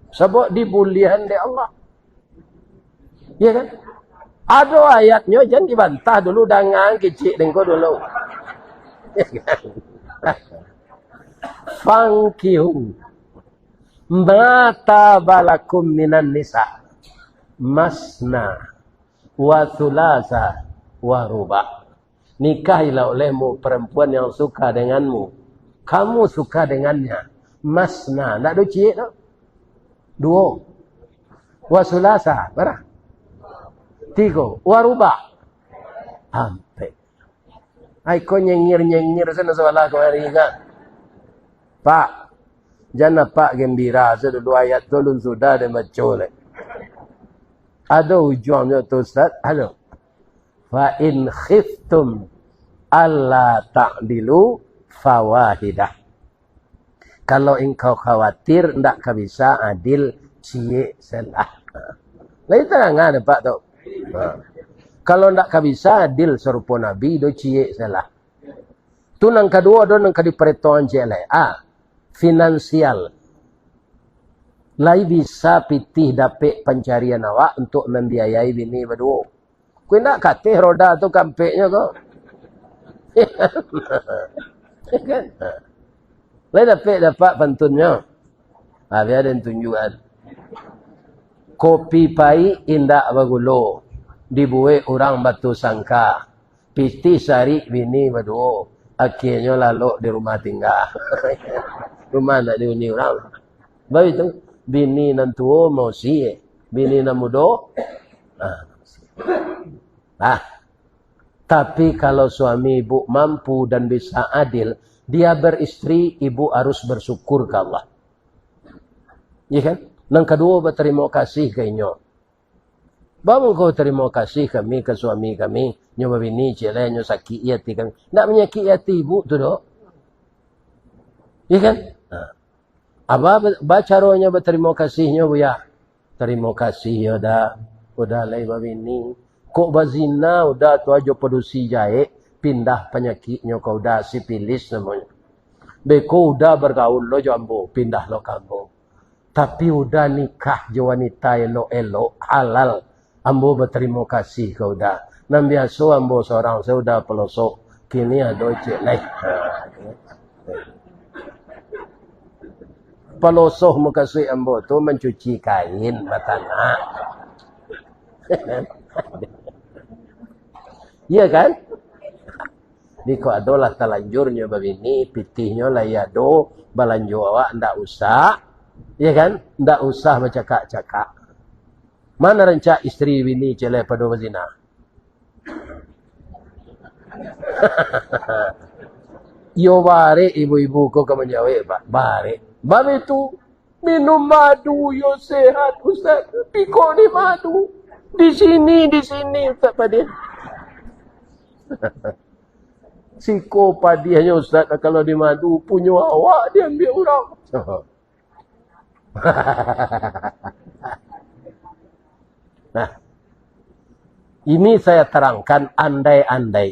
Sebab dibulihan di Allah. Ya kan? Ada ayatnya jangan dibantah dulu dengan kecik dengko dulu. Ya kan? Fankihu mata balakum minan nisa masna wa thulasa wa ruba. Nikahilah olehmu perempuan yang suka denganmu. Kamu suka dengannya. Masna. Tak ada cik tak? Dua. Wa thulasa. Berapa? Tiga. Wa ruba. Sampai. Ay, kau nyengir-nyengir sana sebelah kemari kan? Pak. Jangan pak gembira. Sedulu ayat tolong sudah ada macam ni. Ada ujungnya tu Ustaz. Ada. Fa in khiftum alla ta'dilu fawahidah. Kalau engkau khawatir ndak bisa adil cie salah. Lain terangan Pak tu. Kalau ndak bisa adil serupa Nabi do cie salah. Tu nang kedua do nang kadi perhitungan jele. Finansial. Lai bisa pitih dapik pencarian awak untuk membiayai bini berdua. Kau nak katih roda tu kampeknya kau. Kan? Lai dapat pantunnya. Biar ada tunjukan. Kopi pai indak bagulo. Dibuat orang batu sangka. Pitih sari bini berdua. Akhirnya lalu di rumah tinggal. Rumah nak dihuni orang. Baik itu. Bini nan tua mau siye. Bini nan muda. Tapi kalau suami ibu mampu dan bisa adil. Dia beristri, ibu harus bersyukur ke Allah. Ya kan? Yang kedua berterima kasih ke inyo. Bawa kau terima kasih kami ke suami kami. Nyo bini cile, nyo sakit hati kami. Nak menyakit hati ibu tu dok. Ya kan? Apa caranya berterima kasihnya bu ya? Terima kasih ya dah. Udah lai bini. Kok bazina udah tu aja produksi jahe. Pindah penyakitnya kau dah sipilis namanya. Beko udah bergaul lo jambo. Pindah lo kampung. Tapi udah nikah je wanita elok-elok halal. Ambo berterima kasih kau dah. Nam biasa ambo seorang saya udah pelosok. Kini ada cik lain. Pelosok muka sui ambo tu mencuci kain batana. Iya kan? Di ko adalah talanjurnya begini, pitihnya lah ya do, balanjo awak ndak usah. Iya kan? Ndak usah bercakap-cakap. Mana rencak istri bini cele pada bezina? Yo bare ibu-ibu ko ke menjawab, Pak. Bare. Bab itu minum madu yo sehat Ustaz. Piko di madu. Di sini Ustaz Padia. Siko Padianya Ustaz kalau di madu punya awak dia ambil orang. Nah. Ini saya terangkan andai-andai.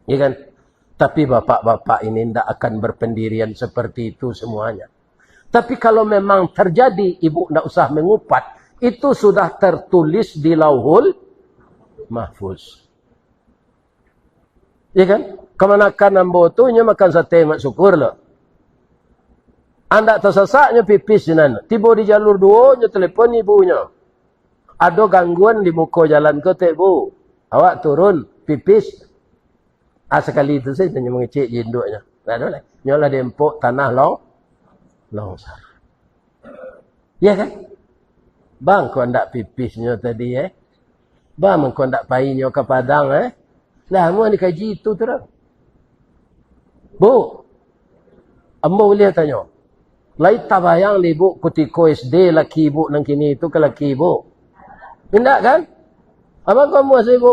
Ya kan? Tapi bapak-bapak ini tidak akan berpendirian seperti itu semuanya. Tapi kalau memang terjadi, ibu tidak usah mengupat. Itu sudah tertulis di Lauhul Mahfuz. Ya kan? Kemanakan ambo tu, nya makan sate mak syukur loh. Anda tersesaknya pipis nan. Tiba di jalur dua, nya telepon ibunya. Ada gangguan di muka jalan ke tak bu? Awak turun, pipis. Sekali itu saja hanya mengecek jinduknya. Tak ada lah. Nyolah dia empuk tanah longsar. Ya kan? Bang, kau ndak pipisnya tadi Bang, kau ndak payinnya ke padang Lah, mau dikaji itu terus. Bu, ambo boleh tanya. Lai tabayang li bu kutiko SD laki ibu nang kini itu ke laki ibu. Tidak kan? Apa kamu masih ibu?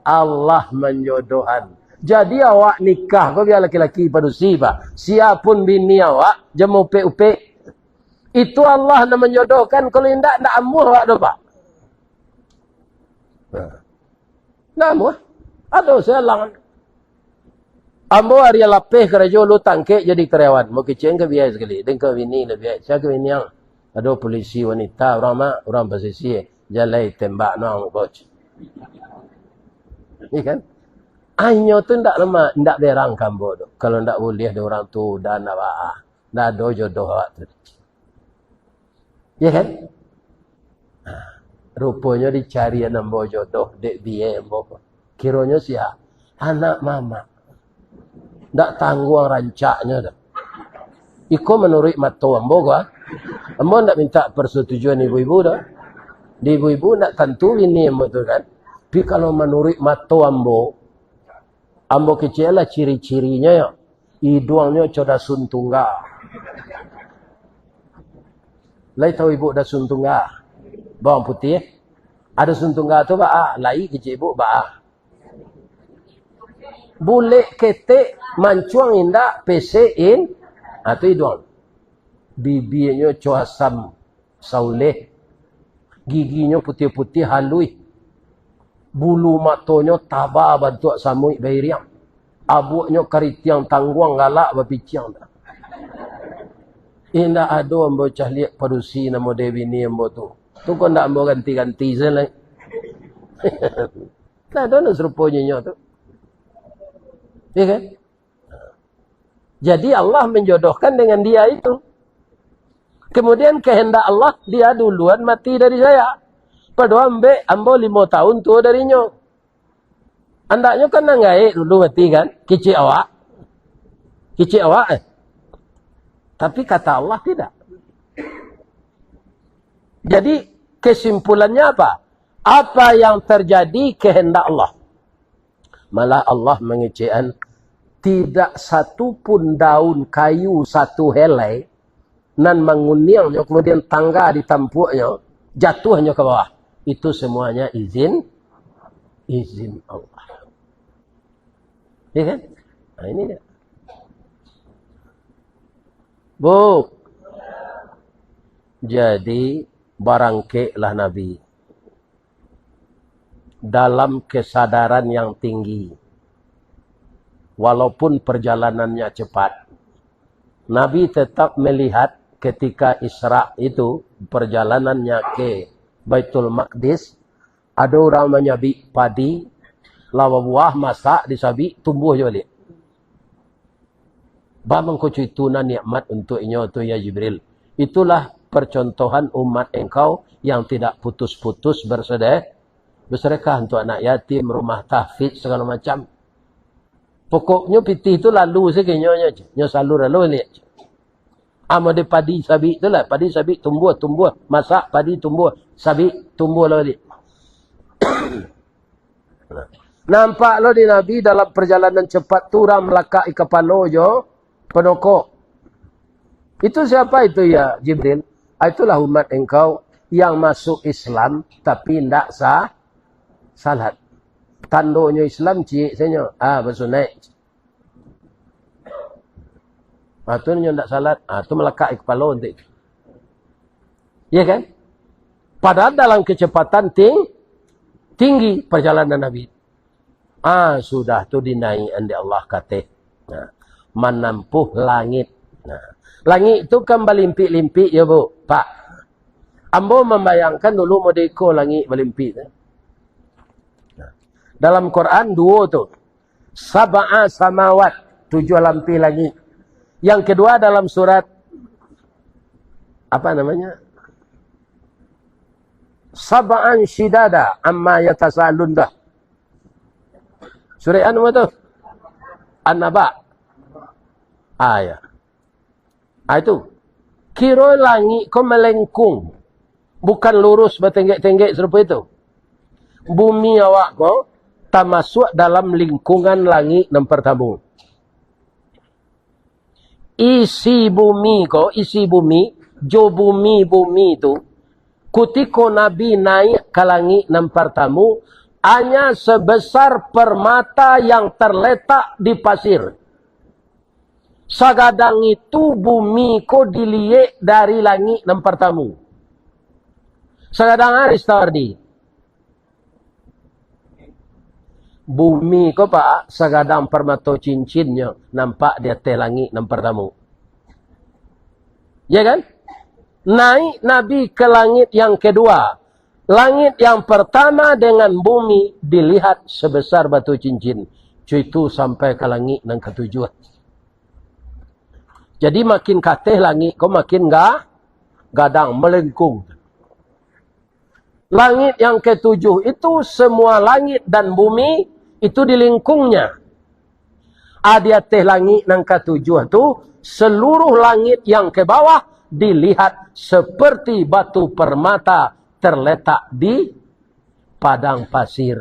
Allah menjodohan. Jadi awak nikah kau biar laki-laki padusi pak. Siapun bini awak jemu upe-upe. Itu Allah nak menjodohkan. Kalau tidak amuh awak tu pak. Nak amuh. Aduh saya lang. Ambo hari lapeh kerja lu tangkek jadi karyawan. Mau keceng ke biaya sekali. Dan ke bini lebih biaya. Saya ke bini yang. Aduh polisi wanita. Orang posisi. Jalai tembak nong coach. Ini kan. Hanya tu tidak lama. Tidak berang kambo tu. Kalau tidak boleh ada orang tu. Dan nak baah. Tidak ada jodoh awak tu. Ya kan? Rupanya dicari ambo jodoh. Dek biaya ambo. Kiranya siapa? Anak mama. Tak tangguang rancaknya dah. Iko menurut mata ambo gua. Ambo nak minta persetujuan ibu-ibu dah. Di ibu-ibu nak tentu ini ambo tu kan. Tapi kalau menurut mata ambo kecil lah ciri-cirinya ya. Hidungnya coda suntungga. Lai tahu ibu dah suntungga. Bawang putih. Ada suntungga tu ba lai kecil ibu ba. Bule ketek mancuang indak pesein atau hidung. Bibirnya cuasam sauleh. Giginya putih-putih halui. Bulu matonya tabah bantuak samui bairiang. Abuknya karitiang tangguang galak bapiciang dah. Indak ada ambo cahliak padusi nama Dewi ni ambo tu. Tu kau nak ambo ganti-ganti selai. Tak ada nak serupanya tu. Ya kan? Jadi Allah menjodohkan dengan dia itu. Kemudian kehendak Allah, dia duluan mati dari saya. Padahal ambo 5 tahun tua darinya. Andaknya kan nanggai dulu mati kan? Kecil awak. Kecil awak Tapi kata Allah tidak. Jadi kesimpulannya apa? Apa yang terjadi kehendak Allah. Malah Allah mengecekan tidak satu pun daun kayu satu helai nan menguniangnya kemudian tangga ditampuknya jatuhnya ke bawah. Itu semuanya izin Allah. Ya kan? Nah ini dia. Bu. Jadi barangkelah Nabi dalam kesadaran yang tinggi. Walaupun perjalanannya cepat. Nabi tetap melihat ketika Isra itu perjalanannya ke Baitul Maqdis. Ada orang menyabik padi. Lawa buah masak disabik tumbuh je balik. Bamang kucu itu nikmat untuk inyo tu ya Jibril. Itulah percontohan umat engkau yang tidak putus-putus bersedekah untuk anak yatim, rumah tahfidz segala macam. Pokoknya pitih itu lalu sekiranya. Nyo selalu lalu ni. Ama de padi sabik tu lah. Padi sabik tumbuh. Masak padi tumbuh. Sabik tumbuh lalu ni. Nampak lo di Nabi dalam perjalanan cepat tu orang melakak kepala je. Penokok. Itu siapa itu ya Jibril? Itulah umat engkau yang masuk Islam tapi tidak salat. Tanduknya Islam cik sebenarnya. Bersunat. Itu dia tidak salat. Itu melekat kepala untuk itu. Ya kan? Padahal dalam kecepatan tinggi perjalanan Nabi. Sudah tu dinaik andi Allah kata. Menampuh langit. Langit itu kan berlimpik-limpik ya bu. Pak. Ambo membayangkan dulu modeko langit berlimpik. Dalam Quran 2 tu. Sab'a samawat. 7 lampi langit. Yang kedua dalam surat. Apa namanya? Sab'an shidada. Amma yatasalun dah. Surat apa tu? An-Naba. Ya. Itu. Kira langit kau melengkung. Bukan lurus bertenggek-tenggek serupa itu. Bumi awak kau tak masuk dalam lingkungan langit yang pertama. Isi bumi kau, jo bumi itu, ketika Nabi naik ke langit yang pertama, hanya sebesar permata yang terletak di pasir. Sagadang itu bumi ko diliek dari langit nan pertama. Sagadang Aris tawardi. Bumi ko pak, sagadang permata cincinnya nampak di atas langit nan pertama. Ya kan? Naik Nabi ke langit yang kedua. Langit yang pertama dengan bumi dilihat sebesar batu cincin. Itu sampai ke langit yang ketujuh. Jadi makin katih langit, kau makin gadang, melengkung. Langit yang ketujuh itu semua langit dan bumi itu dilingkungnya. Di atas langit yang ketujuh itu seluruh langit yang ke bawah dilihat seperti batu permata terletak di padang pasir.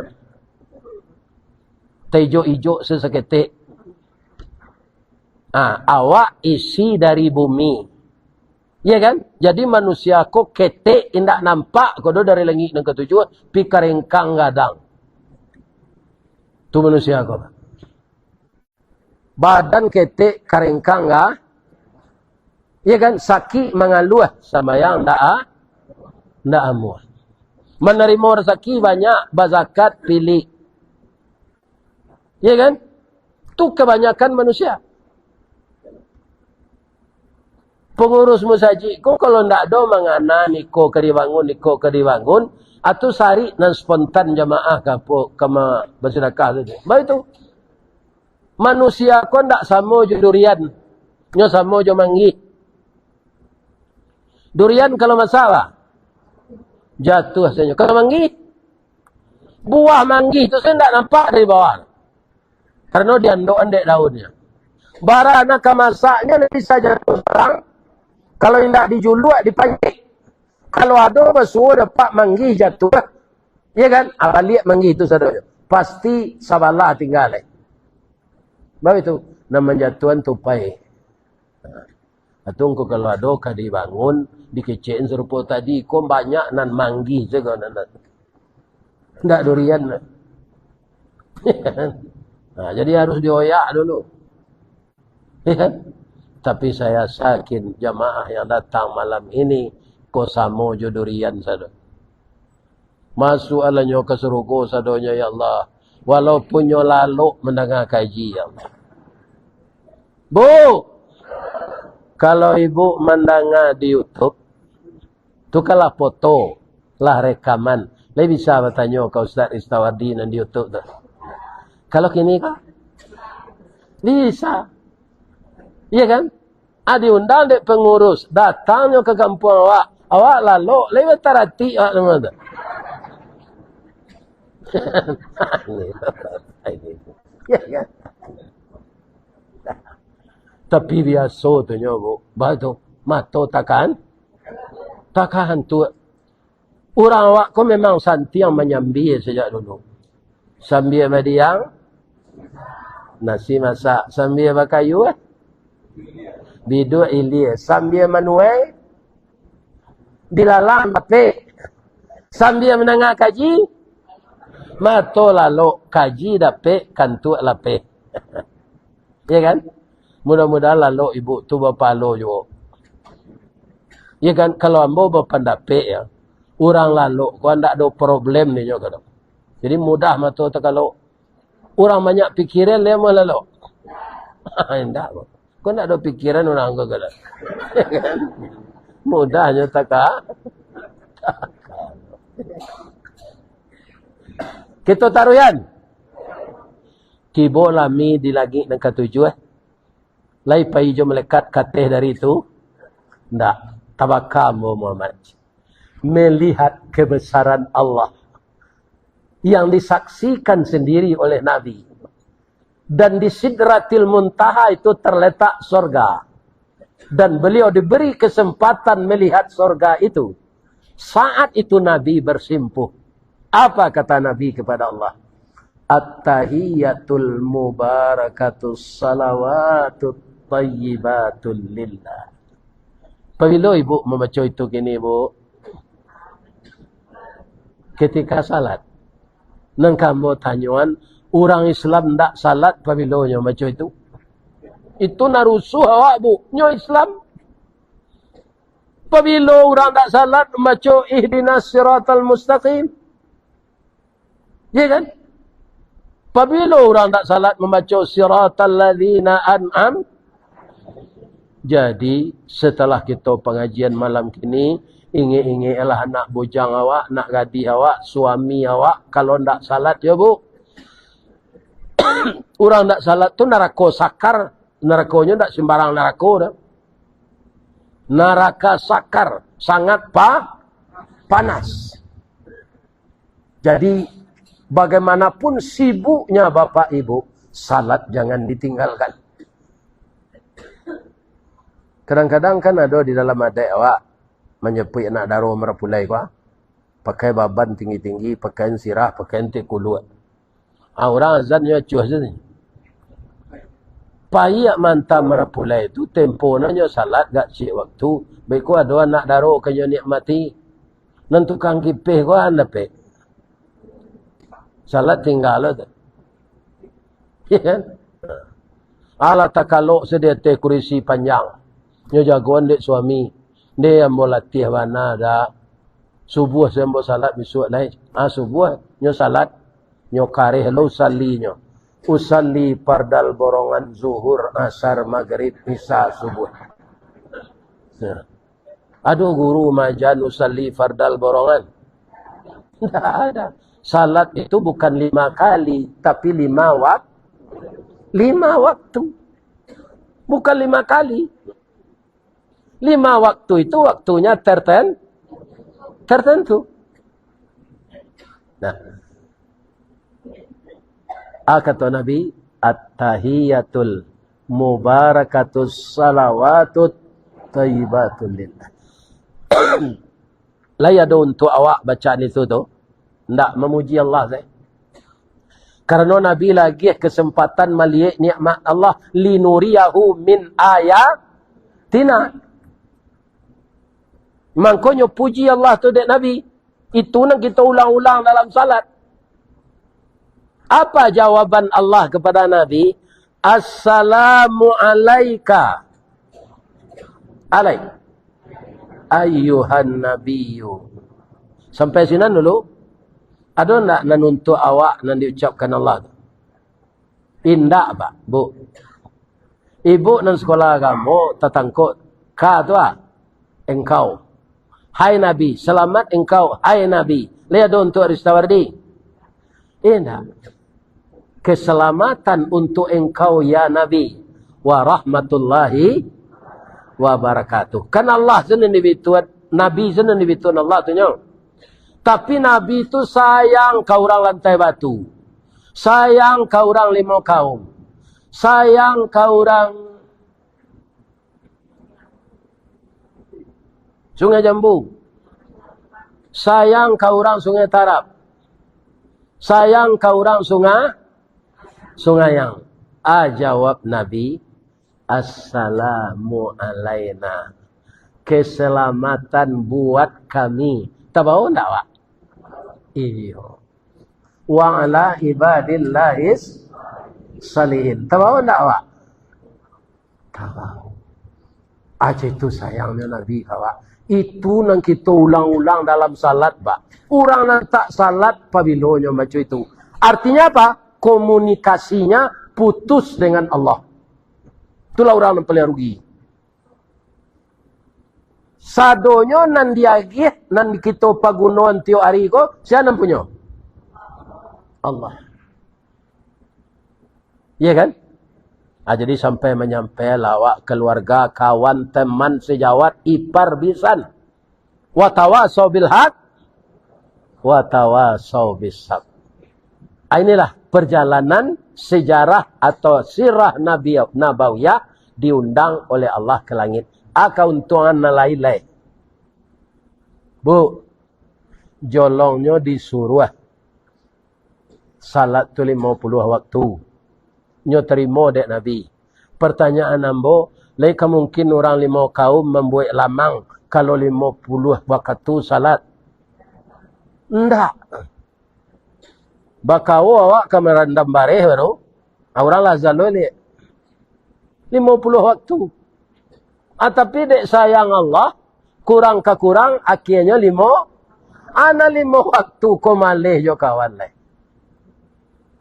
Tejo-ijo seseketik. Awak isi dari bumi. Ya kan? Jadi manusia kok ketik indak nampak kodo dari langit yang ketujuh pi karingkang gadang. Tu manusia kok. Badan ketik karingkang ya kan? Saki mengaluh sama yang ndak amuah. Menerima rezeki banyak, berzakat pilih. Ya kan? Tu kebanyakan manusia. Pengurus musajid ko kalau ndak do mangana niko ke dibangun atau sari nan spontan jamaah kama bersedekah saja. Baik itu. Manusia ko ndak samo jo durian. Nyo samo jo manggi. Durian kalau masalah jatuh saja. Kalau manggi buah manggi itu saya ndak nampak dari bawah. Karena diandok-andek daunnya. Barana kemasaknya bisa jatuh serang. Kalau tidak dijuluk, dipancik. Kalau ada bersuara dapat manggi jatuh. Ya kan? Balik manggi itu saudara. Pasti sabalah tinggal. Baik itu. Nama jatuhan tupai. Atau kalau ada kah dibangun, dikecein serupa tadi. Kok banyak nan manggi juga. Tidak durian. Jadi harus dioyak dulu. Ya kan? Tapi saya yakin jamaah yang datang malam ini ko samo jo durian sada. Masuk alanyo ke surga sadonya ya Allah. Walaupun nyo lalu mendengar kaji ya Allah. Bu, kalau ibu mendengar di YouTube, tu kalah foto, lah rekaman. Lebih bisa bertanya ke Ustaz Istawardi di YouTube tu. Kalau kini kah? Bisa. Iya kan? Diundang dek pengurus. Datangnya ke kampung awak. Awak lalu. Lewat tarati. Awak nama ya kan? Tapi biasa tu nyobo. Baik tu. Mato takkan? Takkan tu. Orang awak ko memang santi yang menyambil sejak dulu. Sambil mediang. Nasi masak. Sambil bakayu Bidu ilia. Sambil manuai. Dilalang bape. Sambil menengah kaji. Mato lalu kaji dape kantu lape. Ya kan? Mudah-mudahan lalu ibu tu bapa lo juga. Ya kan? Kalau ambo bapa dape ya. Orang lalu. Kau ndak ada problem ni juga. Jadi mudah mato tak kalau. Orang banyak pikiran dia mau lalu. Tidak. Kau nak ada pikiran orang kau kata. Mudahnya tak. Kita taruhan. Kibo lami di lagi dan ketujuh. Lai pai jo melekat kateh dari itu. Tidak. Tabakamu Muhammad. Melihat kebesaran Allah. Yang disaksikan sendiri oleh Nabi. Dan di Sidratil Muntaha itu terletak sorga. Dan beliau diberi kesempatan melihat sorga itu. Saat itu Nabi bersimpuh. Apa kata Nabi kepada Allah? At-tahiyyatul mubarakatus salawatut tayyibatul lillah. Apabila ibu membaca itu gini ibu. Ketika salat. Nang kamu tanyuan, orang Islam ndak salat pabilonya macam itu. Itu narusuh awak bu, nyo Islam. Pabilo orang ndak salat macam ihdinas siratal mustaqim. Ya kan? Pabilo orang ndak salat membaca siratal ladzina an'am. Jadi setelah kita pengajian malam kini, ingat-ingat lah nak bujang awak, nak gadis awak, suami awak, kalau ndak salat ya bu. Orang ndak salat tu neraka sakar. Nerakanya ndak sembarang neraka dah. Neraka sakar, sangat panas. Jadi bagaimanapun sibuknya bapak ibu, salat jangan ditinggalkan. Kadang-kadang kan ada di dalam adek awak menyepik nak daro merapulai kuah. Pakai baban tinggi-tinggi, pakai sirah, pakai tikulu. Orang azannya cuah sini. Payak mantap merapulai itu tempo nanya salat gak cik waktu. Baik kuah ada nak daro kaya nikmati. Nentukang kipih kuah anda pe. Salat tinggal tu. Ya kan? Ala takalok sedia teh kurisi panjang. Nyo jagoan dek suami. Dia yang mau latih mana dah. Subuh saya mau salat besok lain. Subuh nyo salat. Nyo karih lo sali nyo. Usalli pardal borongan zuhur, asar, maghrib, isya, subuh. Aduh guru majan usalli pardal borongan. Tidak ada. Salat itu bukan 5 kali, tapi 5 waktu. 5 waktu. Bukan 5 kali. 5 waktu itu waktunya tertentu. Nah. Kata Nabi, at-tahiyatul mubarakatus salawatut thayyibatul lillah. Layado untuk awak bacaan itu tu. Ndak memuji Allah saya. Karena Nabi lagi kesempatan melihat nikmat Allah linuriyahu min ayatina. Makanya puji Allah tu dek Nabi. Itu nang kita ulang-ulang dalam salat. Apa jawaban Allah kepada Nabi? Assalamu alaika. Alaik. Ayyuhan nabiyyu. Sampai sini dulu. Ada nak nanuntuk awak nan diucapkan Allah? Indak pak, bu. Ibu nan sekolah kamu tatangkut. Ka tu engkau. Hai Nabi, selamat engkau. Hai Nabi. Lihat untuk Aristawardi. Indak. Keselamatan untuk engkau ya Nabi wa rahmatullahi wa barakatuh. Kan Allah sendiri dibituan, Nabi sendiri dibituan Allah tu nyo. Tapi Nabi itu sayang kau orang lantai batu. Sayang kau orang 5 kaum. Sayang kau orang Sungai Jambu. Sayang kau orang Sungai Tarap. Sayang kau orang Sungai yang jawab Nabi, Assalamu alaina. Keselamatan buat kami. Tahu tak wak? Iyo. Wa ala ibadillahis salihin. Tahu tak wak? Tahu. Aja itu sayangnya Nabi kawak. Itu nang kita ulang-ulang dalam salat pak. Orang nang tak salat pabilonya macam itu. Artinya apa? Komunikasinya putus dengan Allah. Itulah orang yang paling rugi. Sadonyo nan diagih, nan kita pagunuan tiap hari ko, siapa punya? Allah. Iya kan? Jadi sampai menyampai lawak keluarga, kawan, teman, sejawat, ipar, bisan. Watawasau bil haq, watawasau bis sabr. Inilah perjalanan sejarah atau sirah Nabawiyah diundang oleh Allah ke langit. Keuntungan lain-lain. Bu, jolongnya disuruh salat tu 50 waktu. Nyo terima dek Nabi. Pertanyaan ambo, laika mungkin orang 5 kaum membuat lamang kalau 50 waktu salat. Ndak. Bakau awak ke merandam bareh baru. Orang lah zalo ni. 50 waktu. Tapi dek sayang Allah. Kurang ke kurang. Akhirnya 5. Ana 5 waktu ko malih jo kawan leh.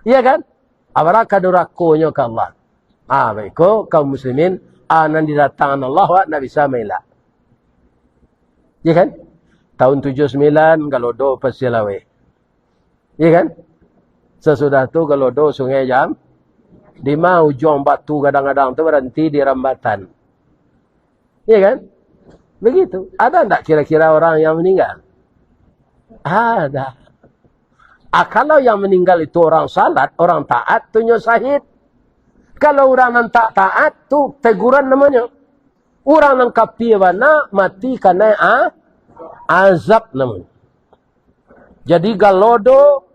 Iya kan? Abara kadurakonya ke Allah. Baik ko kaum muslimin. Anan didatangkan Allah wa nak bisa melak. Iya kan? Tahun 79 kalau do Pasilawe. Iya kan? Sesudah tu kalau do Sungai Jam. Di mana ujung batu kadang-kadang tu berhenti di Rambatan. Iya kan? Begitu. Ada tak kira-kira orang yang meninggal? Ada. Kalau yang meninggal itu orang salat, orang taat, tu syahid. Kalau orang yang tak taat, tu teguran namanya. Orang yang kapiwana mati karena azab namanya. Jadi galodo,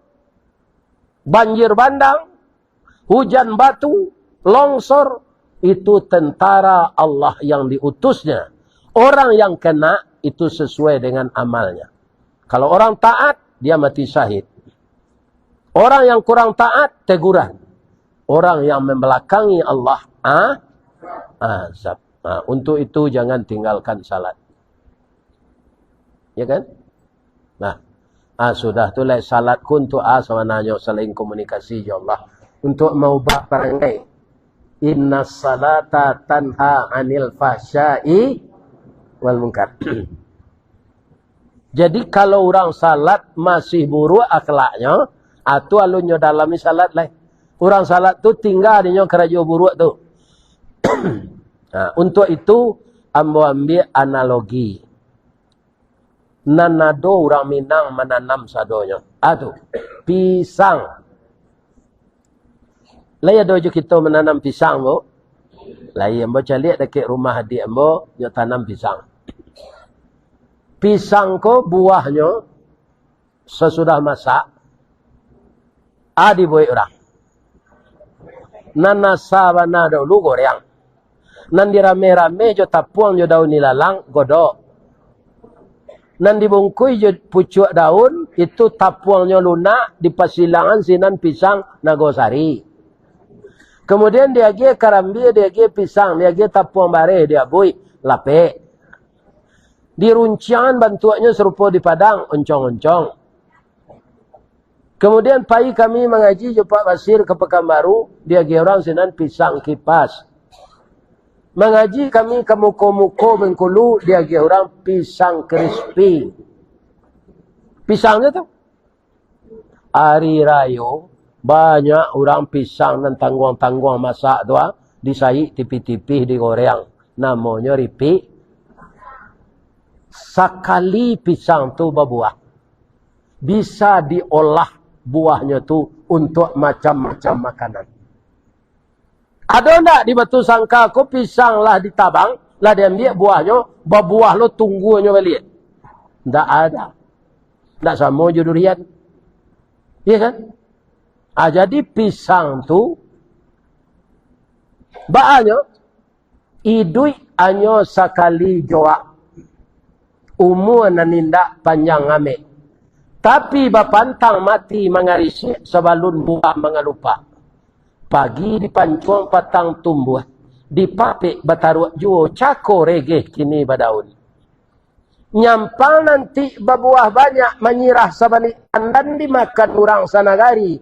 banjir bandang, hujan batu, longsor, itu tentara Allah yang diutusnya. Orang yang kena itu sesuai dengan amalnya. Kalau orang taat, dia mati syahid. Orang yang kurang taat, teguran. Orang yang membelakangi Allah, azab. Untuk itu jangan tinggalkan salat. Ya kan? Sudah tu lah salat kun tu sama nanya saling komunikasi ya Allah. Untuk mengubah perangai. Inna salata tanha anil fahsya'i wal munkar. Jadi kalau orang salat masih buruk akhlaknya, atau alunnya dalam salat lah. Orang salat tu tinggal dia kerja buruk tu. Untuk itu ambil analogi. Nanado orang Minang menanam sadonya. Pisang. Laya dojo kita menanam pisang bu. Laya ambo calik dekat rumah adik ambo dia tanam pisang. Pisang ko buahnya sesudah masak dibuat orang. Nana sabana dulu goreng. Nan dirame-rame jo tapuang jo daun nilalang godok. Nan dibungkui jo pucuk daun itu tapuangnya lunak di pasilangan sinan pisang nagosari. Kemudian dia ge karambi, dia ge pisang, dia ge tapuang bare, dia bui lapek. Di runcian bantuannya serupa di Padang, oncong-oncong. Kemudian pagi kami mengaji je Pak Basir ke Pekanbaru, dia ge orang sinan pisang kipas. Mengaji kami ke Muko-Muko Bengkulu, dia ge orang pisang crispy. Pisangnya tu. Hari Rayo, banyak orang pisang dan tangguang-tangguang masak tu disaik tipi-tipi digoreng. Namanya ripik. Sekali pisang tu berbuah. Bisa diolah buahnya tu untuk macam-macam makanan. Ada enggak di Batu Sangka ko pisang lah ditabang, lah diambil buahnya, berbuah lo tunggunya balik. Enggak ada. Enggak sama je durian. Iya kan? Jadi pisang tu bahannya idui anyo sekali joak. Umur nanindak panjang amik. Tapi bapantang mati mengarisi sebelum buah mengalupa. Pagi dipancuang patang tumbuh. Dipapik bataruak juo cako regeh kini badaun. Nyampang nanti berbuah banyak menyirah sabalik dan dimakan orang sanagari.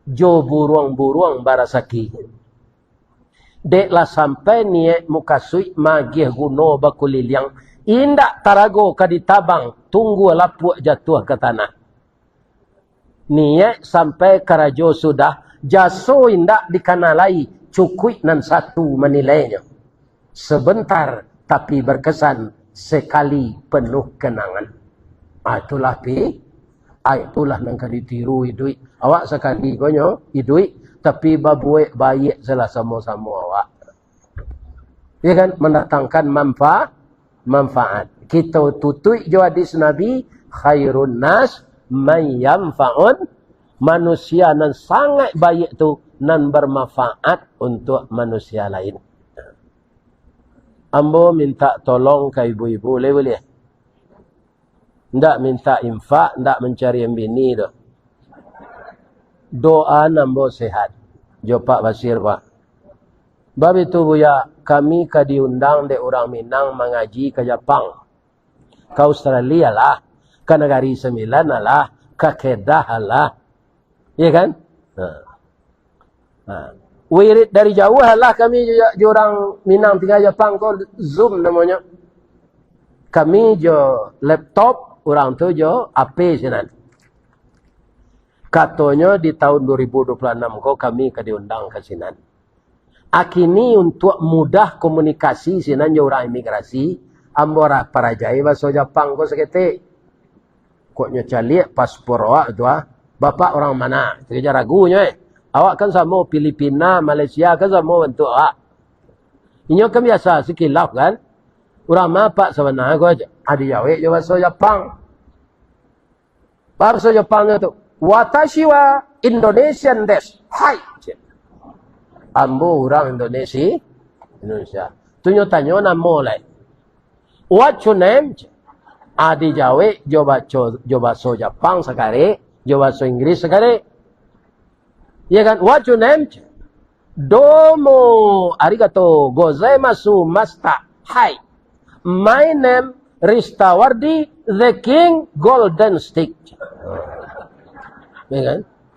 Jo buruang-buruang barasaki. Deklah sampai niat mukasui magih guno bakuliliang. Indak tarago kaditabang tunggu lapuk jatuh ke tanah. Niat sampai karajo sudah jaso indak dikanalai cukui nan satu menilainya. Sebentar tapi berkesan sekali penuh kenangan. Itulah itulah nang ditiru idui. Awak sekali konyo idui tapi babuek baik salah sama-sama awak. Ya kan mendatangkan manfaat. Kita tutui jo hadis Nabi, khairun nas man yanfa'un, manusia nan sangat baik tu nan bermanfaat untuk manusia lain. Ambo minta tolong ke ibu-ibu boleh. Ndak minta infak, ndak mencari bini tu. doa nambo sehat. Jo Pak Basir Pak. Bab itu buya, kami diundang de orang Minang mengaji ke Jepang. Ke Australia lah. Ke Negari Sembilan lah. Ke Kedah lah. Iya kan? Wirid dari jauh lah kami orang Minang tinggal Jepang kok Zoom namanya. Kami jo laptop, orang tu jo HP sinan. Katanya di tahun 2026 kok kami diundang ke sinan. Akini untuk mudah komunikasi sinan jo orang imigrasi, ambora parajai bahasa Jepang kok sekete. Kok nyocali paspor awak tu bapak orang mana? Sekejap ragunya awak kan sama Filipina, Malaysia kan sama bentuk awak. Ini kan biasa sekilap kan. Orang apa sebenarnya kau adi Jawa je bahasa Jepang. Bahasa Jepang itu watashi wa Indonesian desu. Hai. Ambo orang Indonesia. Tunyo tanyo namo lai. What's your name? Adi Jawa jo bahasa Jepang sekali, jo bahasa Inggris sekali. Ya kan? What's your name? Domo arigatou gozaimasu masta. Hai. My name Ristawardi, the King Golden Stick. Ya kan?